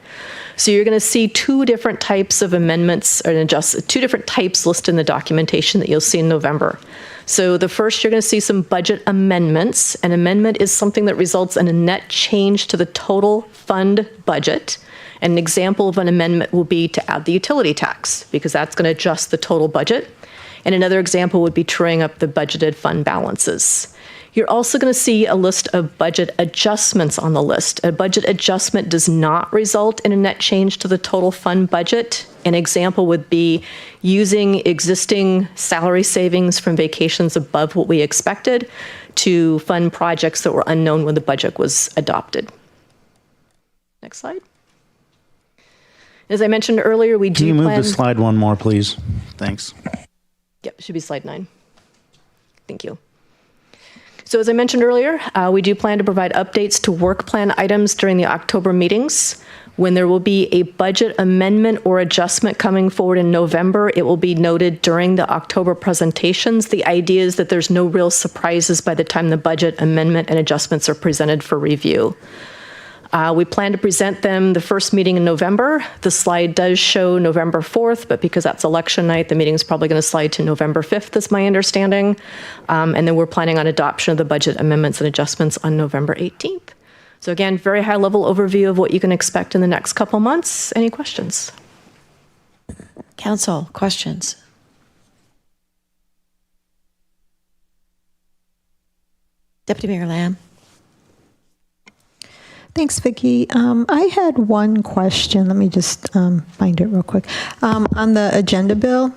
So you're going to see 2 different types of amendments or 2 different types listed in the documentation that you'll see in November. So the first, you're going to see some budget amendments. An amendment is something that results in a net change to the total fund budget. And an example of an amendment will be to add the utility tax, because that's going to adjust the total budget. And another example would be truing up the budgeted fund balances. You're also going to see a list of budget adjustments on the list. A budget adjustment does not result in a net change to the total fund budget. An example would be using existing salary savings from vacations above what we expected to fund projects that were unknown when the budget was adopted. Next slide. As I mentioned earlier, we do Can you move plan... the slide one more, please? Thanks. Yep, it should be slide 9. Thank you. So as I mentioned earlier, we do plan to provide updates to work plan items during the October meetings. When there will be a budget amendment or adjustment coming forward in November, it will be noted during the October presentations. The idea is that there's no real surprises by the time the budget amendment and adjustments are presented for review. We plan to present them the first meeting in November. The slide does show November 4th, but because that's election night, the meeting is probably going to slide to November 5th, is my understanding. And then we're planning on adoption of the budget amendments and adjustments on November 18th. So again, very high level overview of what you can expect in the next couple months. Any questions? Council, questions? Deputy Mayor Lamb. Thanks, Vicki. I had one question. Let me just find it real quick. On the agenda bill,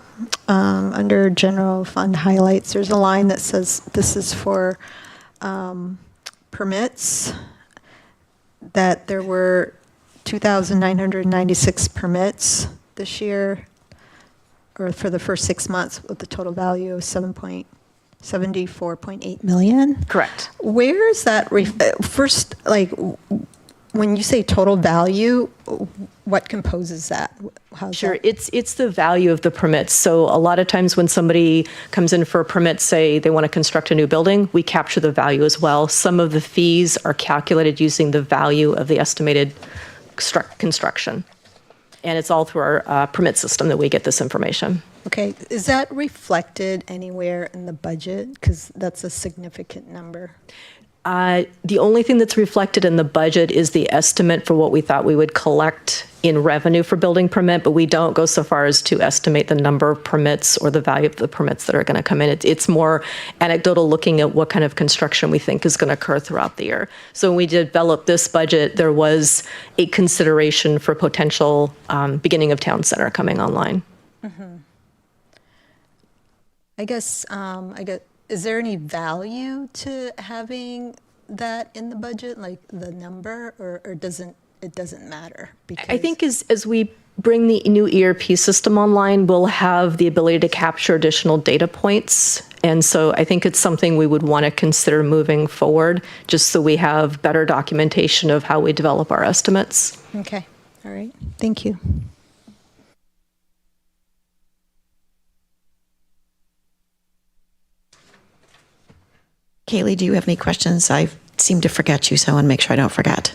under general fund highlights, there's a line that says this is for permits, that there were 2,996 permits this year, or for the first 6 months, with a total value of 74.8 million. Correct. Where is that? First, like, when you say total value, what composes that? Sure, it's the value of the permits. So a lot of times when somebody comes in for a permit, say they want to construct a new building, we capture the value as well. Some of the fees are calculated using the value of the estimated construction. And it's all through our permit system that we get this information. Okay, is that reflected anywhere in the budget? Because that's a significant number. The only thing that's reflected in the budget is the estimate for what we thought we would collect in revenue for building permit, but we don't go so far as to estimate the number of permits or the value of the permits that are going to come in. It's more anecdotal, looking at what kind of construction we think is going to occur throughout the year. So when we developed this budget, there was a consideration for potential beginning of town center coming online. Mm-hmm. I guess, is there any value to having that in the budget, like the number, or it doesn't matter? Because I think as we bring the new ERP system online, we'll have the ability to capture additional data points. And so I think it's something we would want to consider moving forward, just so we have better documentation of how we develop our estimates. Okay, all right, thank you. Kaylee, do you have any questions? I seem to forget you, so I want to make sure I don't forget.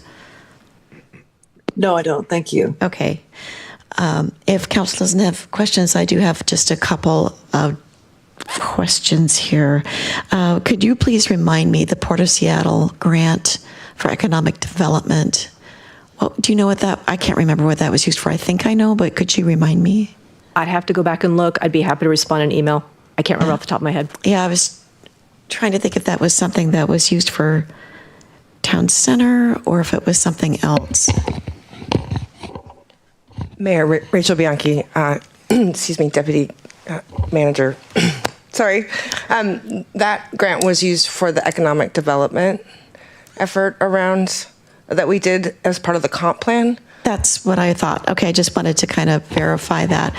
No, I don't. Thank you. Okay. If council doesn't have questions, I do have just a couple of questions here. Could you please remind me the Port of Seattle grant for economic development? Well, do you know what that, I can't remember what that was used for. I think I know, but could you remind me? I'd have to go back and look. I'd be happy to respond in email. I can't remember off the top of my head. Yeah, I was trying to think if that was something that was used for town center or if it was something else. Mayor Rachel Bianchi, excuse me, Deputy Manager. Sorry. That grant was used for the economic development effort around that we did as part of the comp plan. That's what I thought. Okay, I just wanted to kind of verify that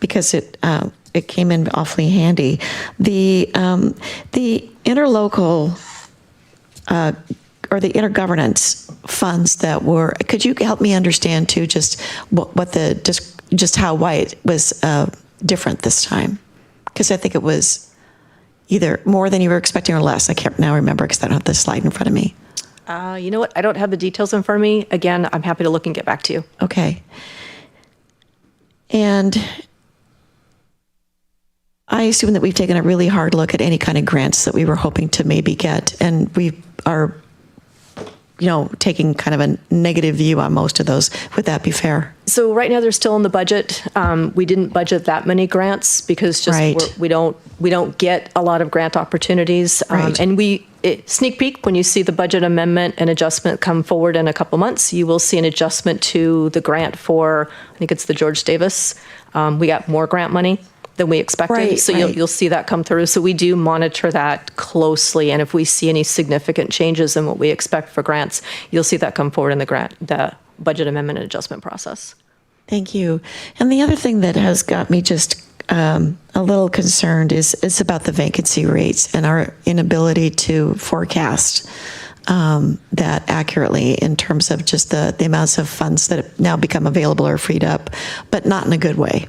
because it came in awfully handy. The interlocal or the intergovernance funds that were, could you help me understand too, just just why it was different this time? Because I think it was either more than you were expecting or less. I can't now remember because I don't have the slide in front of me. You know what? I don't have the details in front of me. Again, I'm happy to look and get back to you. Okay. And I assume that we've taken a really hard look at any kind of grants that we were hoping to maybe get, and we are, taking kind of a negative view on most of those. Would that be fair? So right now they're still in the budget. We didn't budget that many grants because we don't get a lot of grant opportunities. Right. And sneak peek, when you see the budget amendment and adjustment come forward in a couple months, you will see an adjustment to the grant for, I think it's the George Davis. We got more grant money than we expected. Right, so right. You'll see that come through. So we do monitor that closely. And if we see any significant changes in what we expect for grants, you'll see that come forward in the budget amendment and adjustment process. Thank you. And the other thing that has got me just a little concerned is about the vacancy rates and our inability to forecast that accurately in terms of just the amounts of funds that have now become available or freed up, but not in a good way.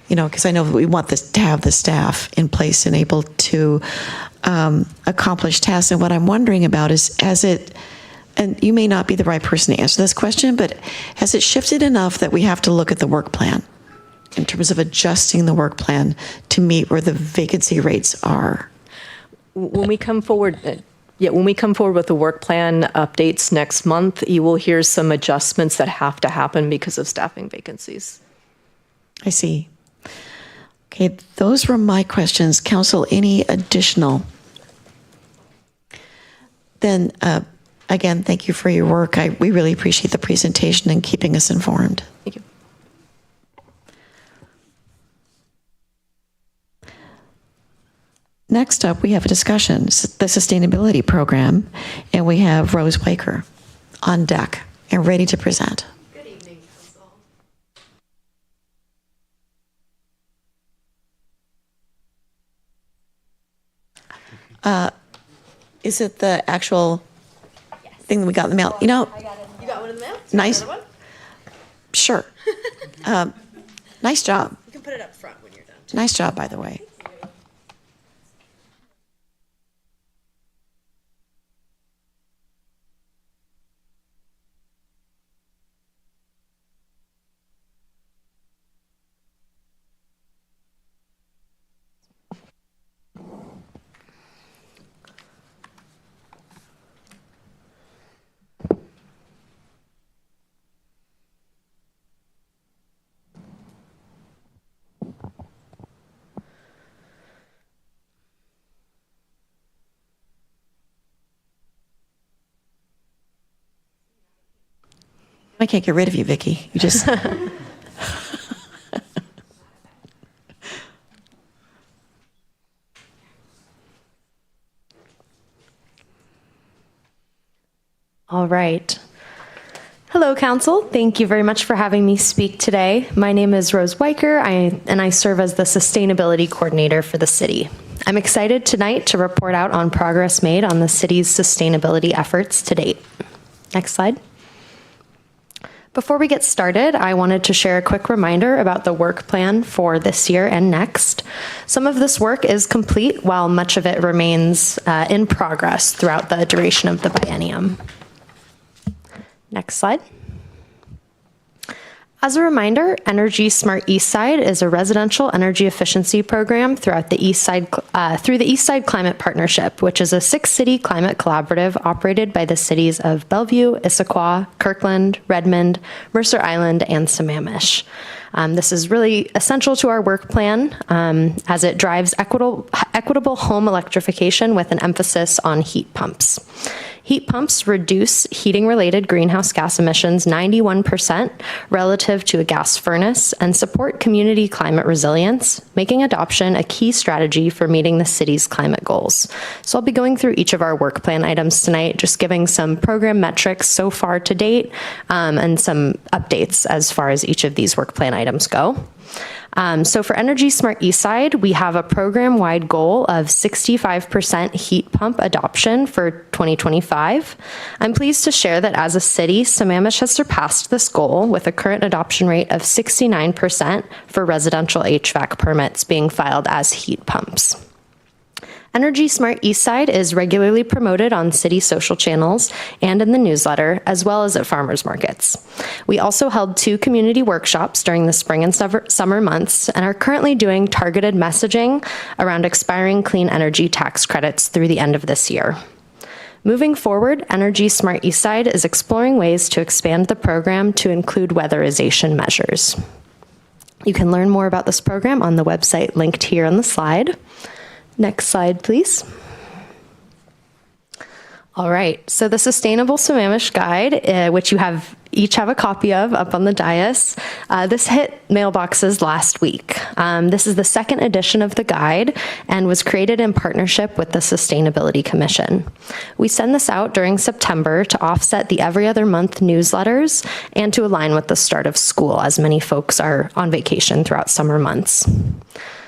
Because I know we want to have the staff in place and able to accomplish tasks. And what I'm wondering about is, and you may not be the right person to answer this question, but has it shifted enough that we have to look at the work plan in terms of adjusting the work plan to meet where the vacancy rates are? When we come forward with the work plan updates next month, you will hear some adjustments that have to happen because of staffing vacancies. I see. Okay, those were my questions. Council, any additional? Then, again, thank you for your work. We really appreciate the presentation and keeping us informed. Thank you. Next up, we have a discussion, the sustainability program, and we have Rose Waker on deck and ready to present. Good evening, Council. Is it the actual thing that we got in the mail? I got it. You got one in the mail? Nice. Sure. Nice job. You can put it up front when you're done. Nice job, by the way. I can't get rid of you, Vicki. You just... All right. Hello, Council. Thank you very much for having me speak today. My name is Rose Weicker, and I serve as the Sustainability Coordinator for the city. I'm excited tonight to report out on progress made on the city's sustainability efforts to date. Next slide. Before we get started, I wanted to share a quick reminder about the work plan for this year and next. Some of this work is complete, while much of it remains in progress throughout the duration of the biennium. Next slide. As a reminder, Energy Smart Eastside is a residential energy efficiency program throughout the through the Eastside Climate Partnership, which is a 6-city climate collaborative operated by the cities of Bellevue, Issaquah, Kirkland, Redmond, Mercer Island, and Sammamish. This is really essential to our work plan as it drives equitable home electrification with an emphasis on heat pumps. Heat pumps reduce heating-related greenhouse gas emissions 91% relative to a gas furnace and support community climate resilience, making adoption a key strategy for meeting the city's climate goals. So I'll be going through each of our work plan items tonight, just giving some program metrics so far to date and some updates as far as each of these work plan items go. So for Energy Smart Eastside, we have a program-wide goal of 65% heat pump adoption for 2025. I'm pleased to share that as a city, Sammamish has surpassed this goal with a current adoption rate of 69% for residential HVAC permits being filed as heat pumps. Energy Smart Eastside is regularly promoted on city social channels and in the newsletter, as well as at farmers markets. We also held 2 community workshops during the spring and summer months and are currently doing targeted messaging around expiring clean energy tax credits through the end of this year. Moving forward, Energy Smart Eastside is exploring ways to expand the program to include weatherization measures. You can learn more about this program on the website linked here on the slide. Next slide, please. All right, so the Sustainable Sammamish Guide, which you each have a copy of up on the dais, this hit mailboxes last week. This is the 2nd edition of the guide and was created in partnership with the Sustainability Commission. We send this out during September to offset the every other month newsletters and to align with the start of school, as many folks are on vacation throughout summer months.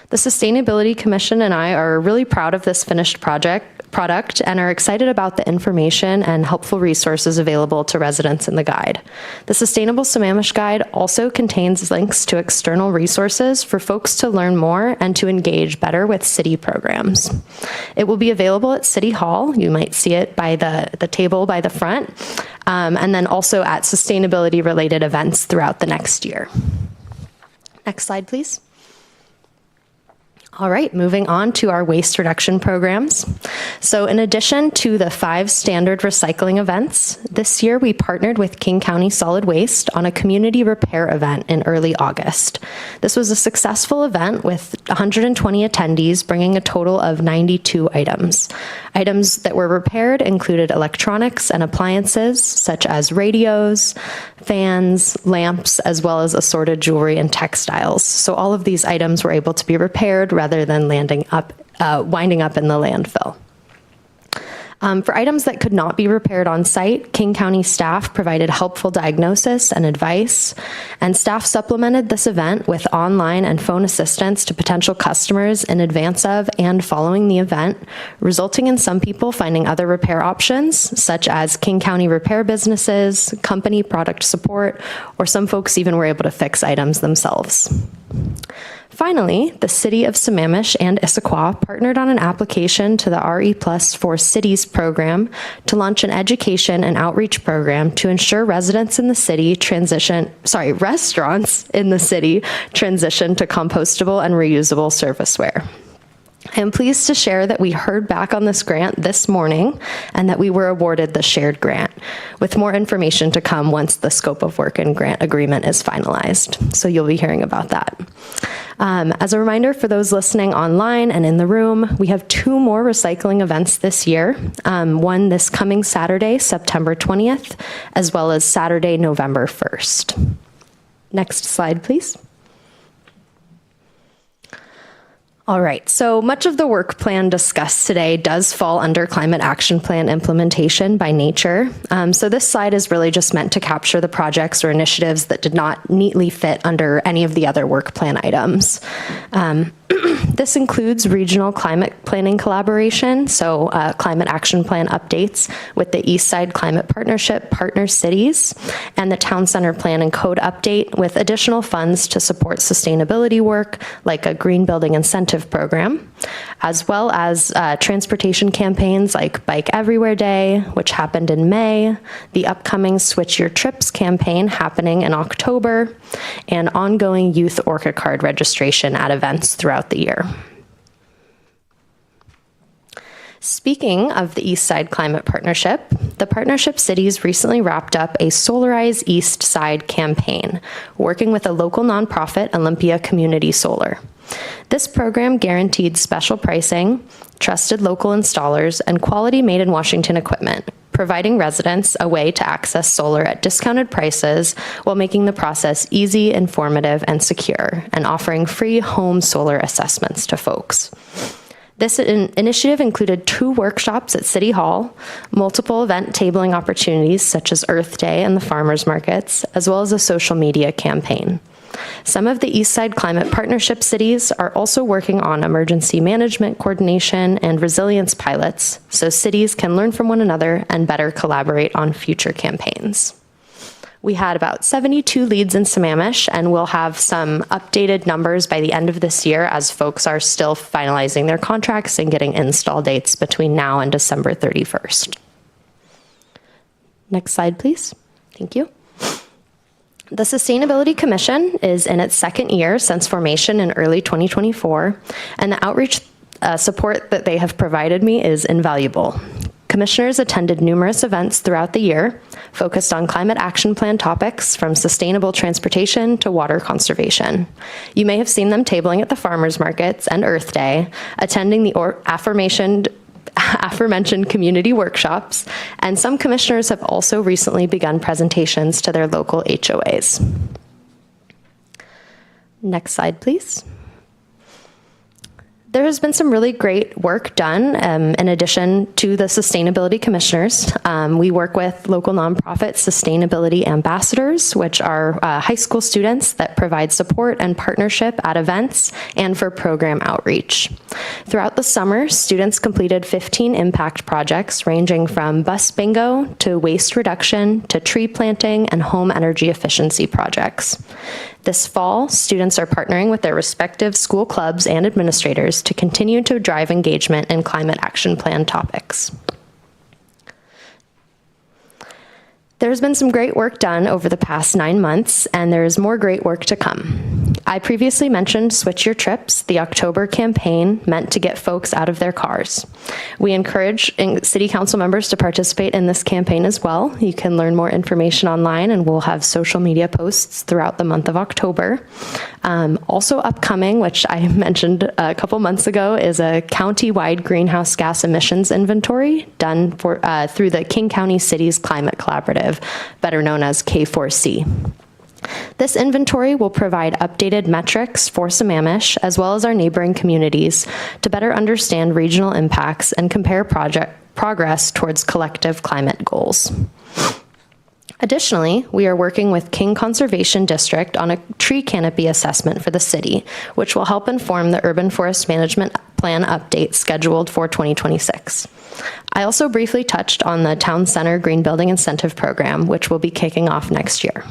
The Sustainability Commission and I are really proud of this finished product and are excited about the information and helpful resources available to residents in the guide. The Sustainable Sammamish Guide also contains links to external resources for folks to learn more and to engage better with city programs. It will be available at City Hall. You might see it by the table by the front, and then also at sustainability-related events throughout the next year. Next slide, please. All right, moving on to our waste reduction programs. So in addition to the 5 standard recycling events, this year we partnered with King County Solid Waste on a community repair event in early August. This was a successful event with 120 attendees, bringing a total of 92 items. Items that were repaired included electronics and appliances such as radios, fans, lamps, as well as assorted jewelry and textiles. So all of these items were able to be repaired rather than winding up in the landfill. For items that could not be repaired on site, King County staff provided helpful diagnosis and advice, and staff supplemented this event with online and phone assistance to potential customers in advance of and following the event, resulting in some people finding other repair options, such as King County repair businesses, company product support, or some folks even were able to fix items themselves. Finally, the City of Sammamish and Issaquah partnered on an application to the RE Plus for Cities program to launch an education and outreach program to ensure restaurants in the city transition to compostable and reusable serviceware. I am pleased to share that we heard back on this grant this morning and that we were awarded the shared grant, with more information to come once the scope of work and grant agreement is finalized. So you'll be hearing about that. As a reminder for those listening online and in the room, we have 2 more recycling events this year, one this coming Saturday, September 20th, as well as Saturday, November 1st. Next slide, please. All right, so much of the work plan discussed today does fall under climate action plan implementation by nature. So this slide is really just meant to capture the projects or initiatives that did not neatly fit under any of the other work plan items. This includes regional climate planning collaboration, so climate action plan updates with the East Side Climate Partnership partner cities, and the Town Center Plan and Code update with additional funds to support sustainability work like a green building incentive program, as well as transportation campaigns like Bike Everywhere Day, which happened in May, the upcoming Switch Your Trips campaign happening in October, and ongoing youth Orca card registration at events throughout the year. Speaking of the East Side Climate Partnership, the partnership cities recently wrapped up a Solarize East Side campaign, working with a local nonprofit, Olympia Community Solar. This program guaranteed special pricing, trusted local installers, and quality made-in-Washington equipment, providing residents a way to access solar at discounted prices while making the process easy, informative, and secure, and offering free home solar assessments to folks. This initiative included 2 workshops at City Hall, multiple event tabling opportunities such as Earth Day and the farmers markets, as well as a social media campaign. Some of the East Side Climate Partnership cities are also working on emergency management coordination and resilience pilots, so cities can learn from one another and better collaborate on future campaigns. We had about 72 leads in Sammamish, and we'll have some updated numbers by the end of this year as folks are still finalizing their contracts and getting install dates between now and December 31st. Next slide, please. Thank you. The Sustainability Commission is in its 2nd year since formation in early 2024, and the outreach support that they have provided me is invaluable. Commissioners attended numerous events throughout the year, focused on climate action plan topics from sustainable transportation to water conservation. You may have seen them tabling at the farmers markets and Earth Day, attending the aforementioned community workshops, and some commissioners have also recently begun presentations to their local HOAs. Next slide, please. There has been some really great work done in addition to the sustainability commissioners. We work with local nonprofit sustainability ambassadors, which are high school students that provide support and partnership at events and for program outreach. Throughout the summer, students completed 15 impact projects ranging from bus bingo to waste reduction to tree planting and home energy efficiency projects. This fall, students are partnering with their respective school clubs and administrators to continue to drive engagement in climate action plan topics. There's been some great work done over the past 9 months, and there is more great work to come. I previously mentioned Switch Your Trips, the October campaign meant to get folks out of their cars. We encourage City Council members to participate in this campaign as well. You can learn more information online, and we'll have social media posts throughout the month of October. Also upcoming, which I mentioned a couple months ago, is a county-wide greenhouse gas emissions inventory done through the King County Cities Climate Collaborative, better known as K4C. This inventory will provide updated metrics for Sammamish, as well as our neighboring communities, to better understand regional impacts and compare progress towards collective climate goals. Additionally, we are working with King Conservation District on a tree canopy assessment for the city, which will help inform the urban forest management plan update scheduled for 2026. I also briefly touched on the Town Center Green Building Incentive Program, which will be kicking off next year.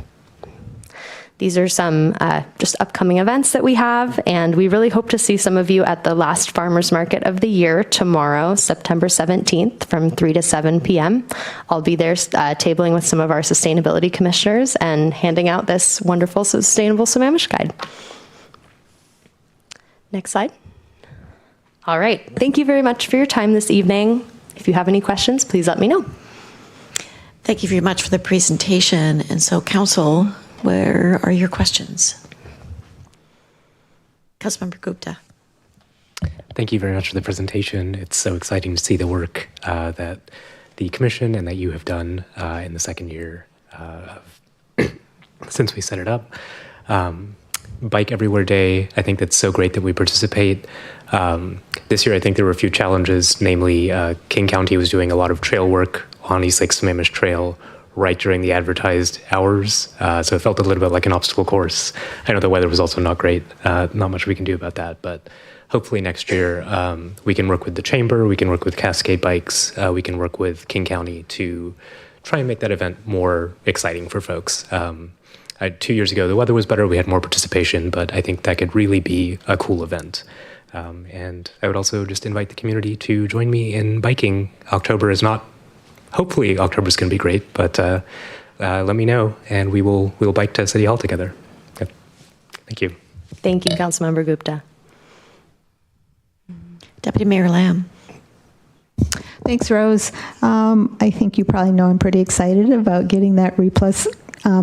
These are some just upcoming events that we have, and we really hope to see some of you at the last farmers market of the year tomorrow, September 17th from 3 to 7 p.m. I'll be there tabling with some of our sustainability commissioners and handing out this wonderful Sustainable Sammamish Guide. Next slide. All right, thank you very much for your time this evening. If you have any questions, please let me know. Thank you very much for the presentation. And so, Council, where are your questions? Councilmember Gupta. Thank you very much for the presentation. It's so exciting to see the work that the Commission and that you have done in the 2nd year since we set it up. Bike Everywhere Day, I think that's so great that we participate. This year, I think there were a few challenges, namely King County was doing a lot of trail work on East Lake Sammamish Trail right during the advertised hours. So it felt a little bit like an obstacle course. I know the weather was also not great. Not much we can do about that, but hopefully next year we can work with the chamber, we can work with Cascade Bikes, we can work with King County to try and make that event more exciting for folks. 2 years ago, the weather was better, we had more participation, but I think that could really be a cool event. And I would also just invite the community to join me in biking. Hopefully October is going to be great, but let me know and we'll bike to City Hall together. Yep. Thank you. Thank you, Councilmember Gupta. Deputy Mayor Lamb. Thanks, Rose. I think you probably know I'm pretty excited about getting that REPlus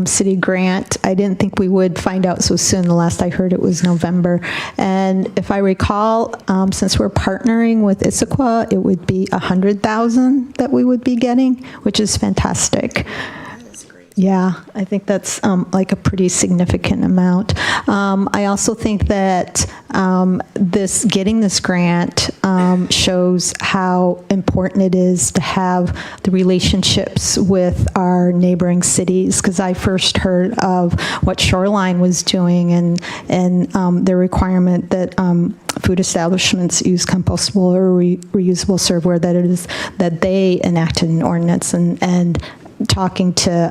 city grant. I didn't think we would find out so soon. The last I heard it was November. And if I recall, since we're partnering with Issaquah, it would be $100,000 that we would be getting, which is fantastic. Yeah, I think that's like a pretty significant amount. I also think that getting this grant shows how important it is to have the relationships with our neighboring cities, because I first heard of what Shoreline was doing and their requirement that food establishments use compostable or reusable serveware, that they enacted an ordinance and talking to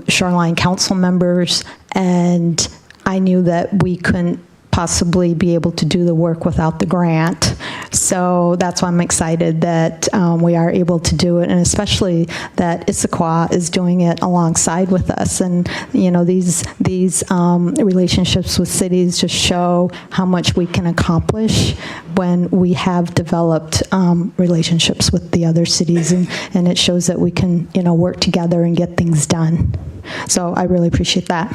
Shoreline council members, and I knew that we couldn't possibly be able to do the work without the grant. So that's why I'm excited that we are able to do it, and especially that Issaquah is doing it alongside with us. And you know, these relationships with cities just show how much we can accomplish when we have developed relationships with the other cities, and it shows that we can, you know, work together and get things done. So I really appreciate that.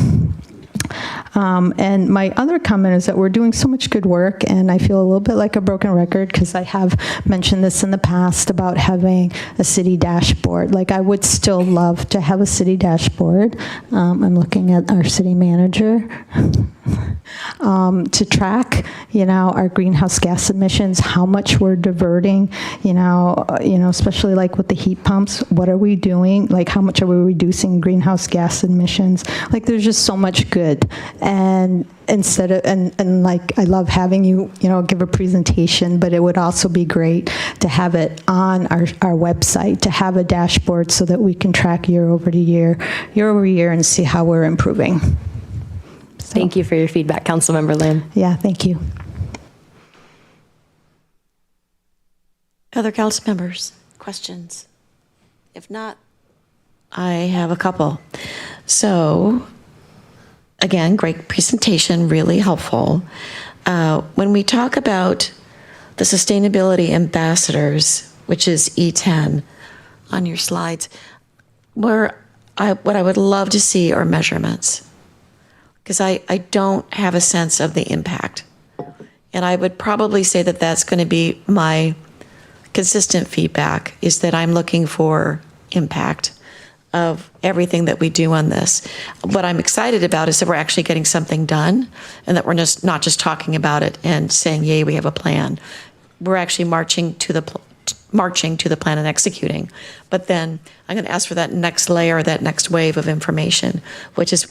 And my other comment is that we're doing so much good work, and I feel a little bit like a broken record because I have mentioned this in the past about having a city dashboard. Like, I would still love to have a city dashboard. I'm looking at our city manager to track, you know, our greenhouse gas emissions, how much we're diverting, you know, especially like with the heat pumps. What are we doing? Like, how much are we reducing greenhouse gas emissions? Like, there's just so much good. And instead of, and like, I love having you know, give a presentation, but it would also be great to have it on our website, to have a dashboard so that we can track year over year, and see how we're improving. So, thank you for your feedback, Councilmember Lamb. Yeah, thank you. Other council members, questions? If not, I have a couple. So, again, great presentation, really helpful. When we talk about the sustainability ambassadors, which is E10 on your slides, what I would love to see are measurements, because I don't have a sense of the impact. And I would probably say that that's going to be my consistent feedback, is that I'm looking for impact of everything that we do on this. What I'm excited about is that we're actually getting something done, and that we're just not just talking about it and saying, yay, we have a plan. We're actually marching to the plan and executing. But then I'm going to ask for that next layer, that next wave of information, which is,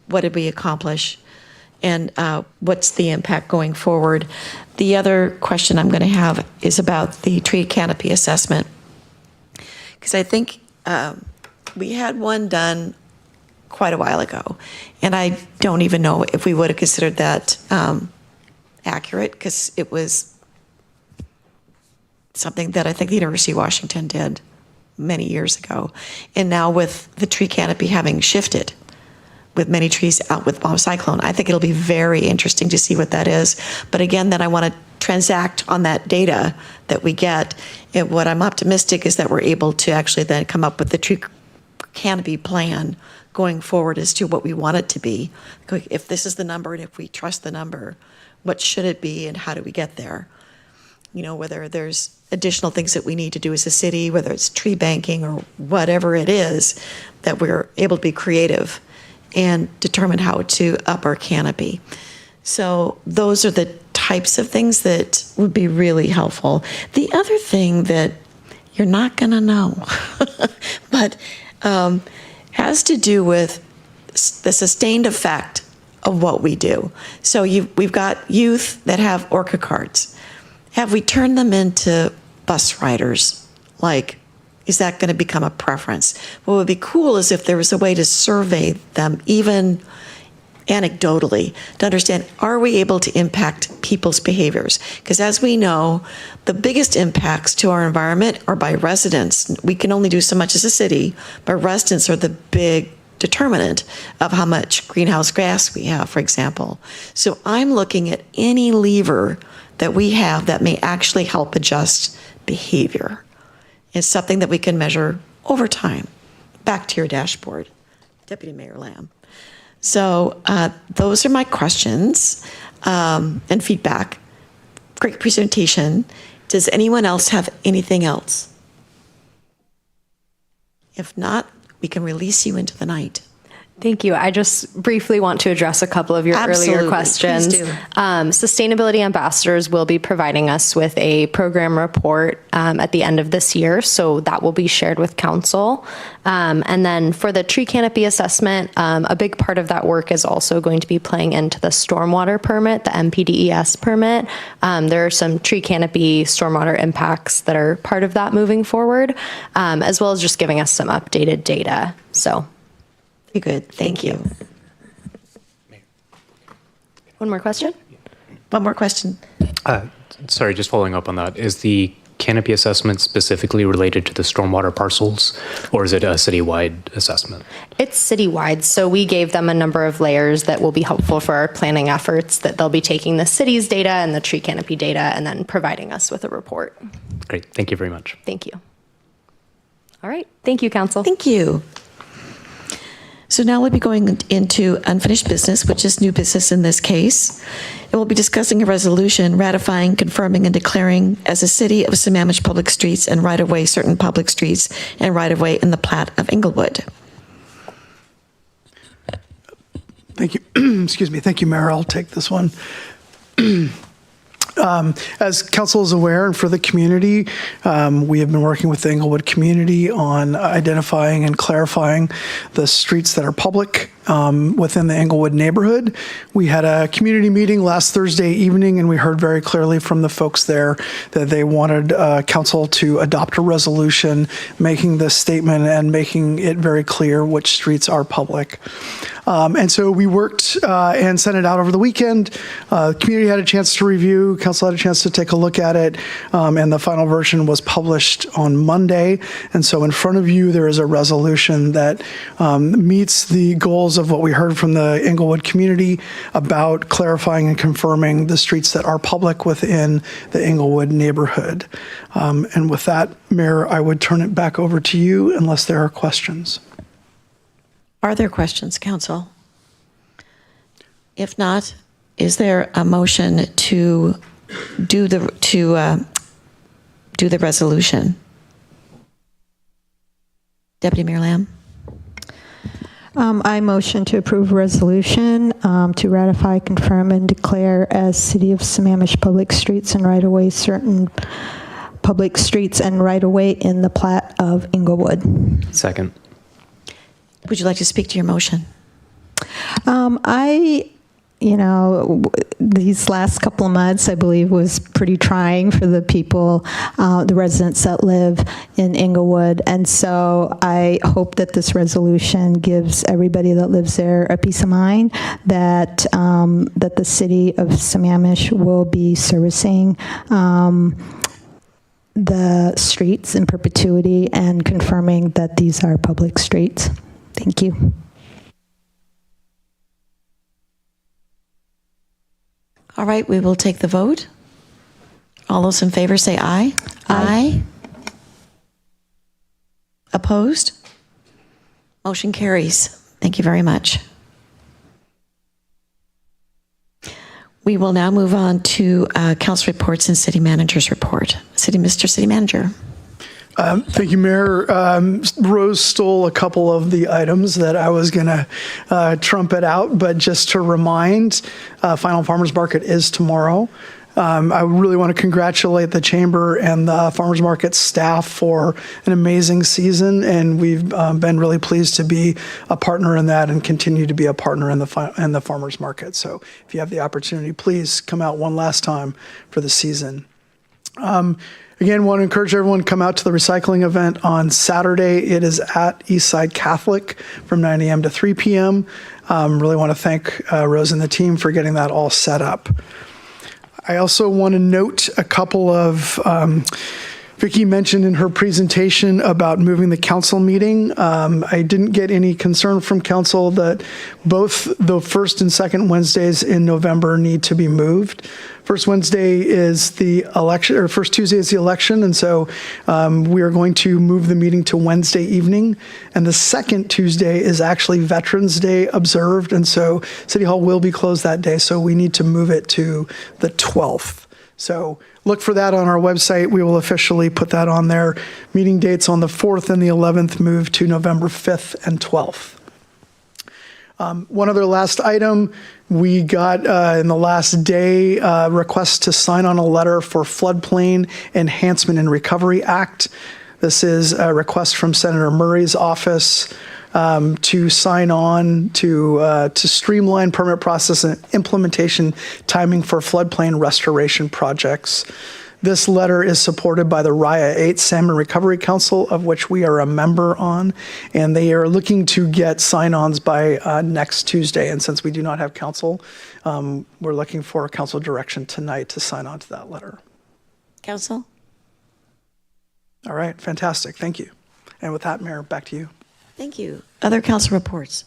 what did we accomplish, and what's the impact going forward. The other question I'm going to have is about the tree canopy assessment, because I think we had one done quite a while ago, and I don't even know if we would have considered that accurate, because it was something that I think the University of Washington did many years ago. And now with the tree canopy having shifted, with many trees out with bomb cyclone, I think it'll be very interesting to see what that is. But again, then I want to transact on that data that we get. And what I'm optimistic is that we're able to actually then come up with the tree canopy plan going forward as to what we want it to be. If this is the number, and if we trust the number, what should it be, and how do we get there? You know, whether there's additional things that we need to do as a city, whether it's tree banking or whatever it is, that we're able to be creative and determine how to up our canopy. So those are the types of things that would be really helpful. The other thing that you're not going to know, but has to do with the sustained effect of what we do. So we've got youth that have Orca cards. Have we turned them into bus riders? Like, is that going to become a preference? What would be cool is if there was a way to survey them, even anecdotally, to understand, are we able to impact people's behaviors? Because as we know, the biggest impacts to our environment are by residents. We can only do so much as a city, but residents are the big determinant of how much greenhouse gas we have, for example. So I'm looking at any lever that we have that may actually help adjust behavior. It's something that we can measure over time. Back to your dashboard, Deputy Mayor Lamb. So those are my questions and feedback. Great presentation. Does anyone else have anything else? If not, we can release you into the night. Thank you. I just briefly want to address a couple of your earlier questions. Please do. Sustainability ambassadors will be providing us with a program report at the end of this year, so that will be shared with council. And then for the tree canopy assessment, a big part of that work is also going to be playing into the stormwater permit, the MPDES permit. There are some tree canopy stormwater impacts that are part of that moving forward, as well as just giving us some updated data. So. Good. Thank you. One more question? One more question. Sorry, just following up on that. Is the canopy assessment specifically related to the stormwater parcels, or is it a citywide assessment? It's citywide, so we gave them a number of layers that will be helpful for our planning efforts, that they'll be taking the city's data and the tree canopy data and then providing us with a report. Great. Thank you very much. Thank you. All right. Thank you, Council. Thank you. So now we'll be going into unfinished business, which is new business in this case. And we'll be discussing a resolution ratifying, confirming, and declaring as a city of Sammamish public streets and right-of-way certain public streets and right-of-way in the plat of Inglewood. Thank you. Excuse me. Thank you, Mayor. I'll take this one. As council is aware, and for the community, we have been working with the Inglewood community on identifying and clarifying the streets that are public within the Inglewood neighborhood. We had a community meeting last Thursday evening, and we heard very clearly from the folks there that they wanted council to adopt a resolution making this statement and making it very clear which streets are public. And so we worked and sent it out over the weekend. The community had a chance to review, council had a chance to take a look at it, and the final version was published on Monday. And so in front of you, there is a resolution that meets the goals of what we heard from the Inglewood community about clarifying and confirming the streets that are public within the Inglewood neighborhood. And with that, Mayor, I would turn it back over to you unless there are questions. Are there questions, council? If not, is there a motion to do the resolution? Deputy Mayor Lamb? I motion to approve resolution to ratify, confirm, and declare as City of Sammamish public streets and right-of-way certain public streets and right-of-way in the plat of Inglewood. Second. Would you like to speak to your motion? These last couple of months, I believe, was pretty trying for the people, the residents that live in Inglewood. And so I hope that this resolution gives everybody that lives there a peace of mind that that the city of Sammamish will be servicing the streets in perpetuity and confirming that these are public streets. Thank you. All right, we will take the vote. All those in favor say aye. Aye. Opposed? Motion carries. Thank you very much. We will now move on to council reports and city manager's report. Mr. City Manager. Thank you, Mayor. Rose stole a couple of the items that I was going to trumpet out, but just to remind, Final Farmers Market is tomorrow. I really want to congratulate the Chamber and the Farmers Market staff for an amazing season, and we've been really pleased to be a partner in that and continue to be a partner in the Farmers Market. So if you have the opportunity, please come out one last time for the season. Again, want to encourage everyone to come out to the recycling event on Saturday. It is at Eastside Catholic from 9 a.m. to 3 p.m. Really want to thank Rose and the team for getting that all set up. I also want to note a couple of, Vicki mentioned in her presentation about moving the council meeting. I didn't get any concern from council that both the first and second Wednesdays in November need to be moved. First Wednesday is the election, or first Tuesday is the election, and so we are going to move the meeting to Wednesday evening. And the second Tuesday is actually Veterans Day observed, and so City Hall will be closed that day, so we need to move it to the 12th. So look for that on our website. We will officially put that on there. Meeting dates on the 4th and the 11th move to November 5th and 12th. One other last item, we got in the last day request to sign on a letter for Floodplain Enhancement and Recovery Act. This is a request from Senator Murray's office to sign on to streamline permit process and implementation timing for floodplain restoration projects. This letter is supported by the Raya 8 Salmon Recovery Council, of which we are a member on, and they are looking to get sign-ons by next Tuesday. And since we do not have council, we're looking for council direction tonight to sign on to that letter. Council? All right, fantastic. Thank you. And with that, Mayor, back to you. Thank you. Other council reports?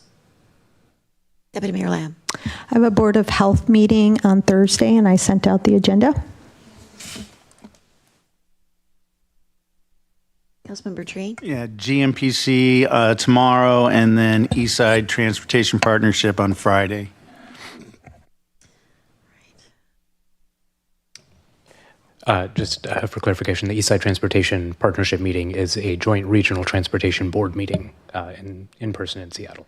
Deputy Mayor Lamb. I have a Board of Health meeting on Thursday, and I sent out the agenda. Councilmember Tree? Yeah, GMPC tomorrow, and then Eastside Transportation Partnership on Friday. Just for clarification, the Eastside Transportation Partnership meeting is a joint regional transportation board meeting in person in Seattle.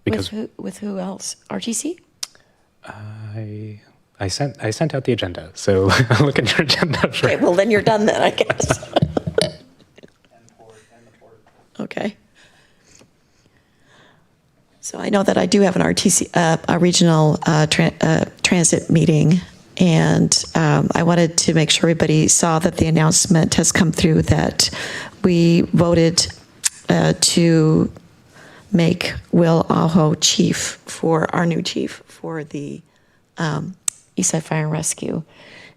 Because with who else? RTC? I sent out the agenda, so look at your agenda. Okay, well then you're done then, I guess. Okay. So I know that I do have an RTC, a regional transit meeting, and I wanted to make sure everybody saw that the announcement has come through that we voted to make Will Aho our new chief for the Eastside Fire and Rescue.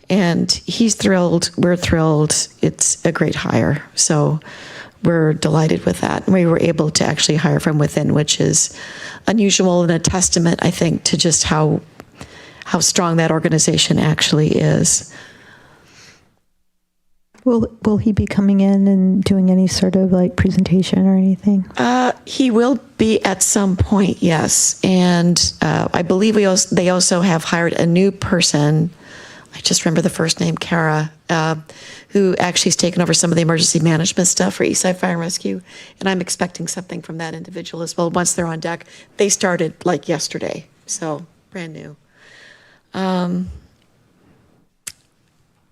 And he's thrilled, we're thrilled, it's a great hire. So we're delighted with that. We were able to actually hire from within, which is unusual and a testament, I think, to just how strong that organization actually is. Will he be coming in and doing any sort of like presentation or anything? He will be at some point, yes. And I believe they also have hired a new person. I just remember the first name, Kara, who actually has taken over some of the emergency management stuff for Eastside Fire and Rescue. And I'm expecting something from that individual as well. Once they're on deck, they started like yesterday, so brand new.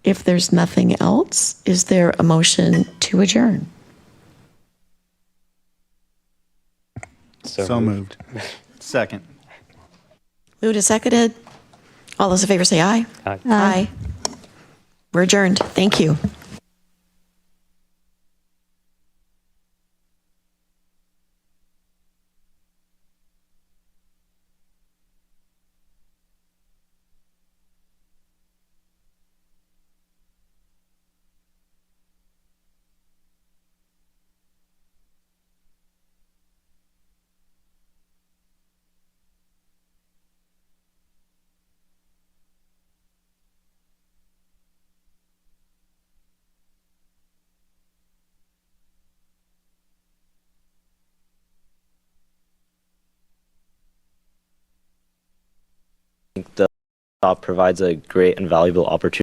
If there's nothing else, is there a motion to adjourn? So moved. Second. Moved and seconded. All those in favor say aye. Aye. Aye. We're adjourned. Thank you. The provides a great and valuable opportunity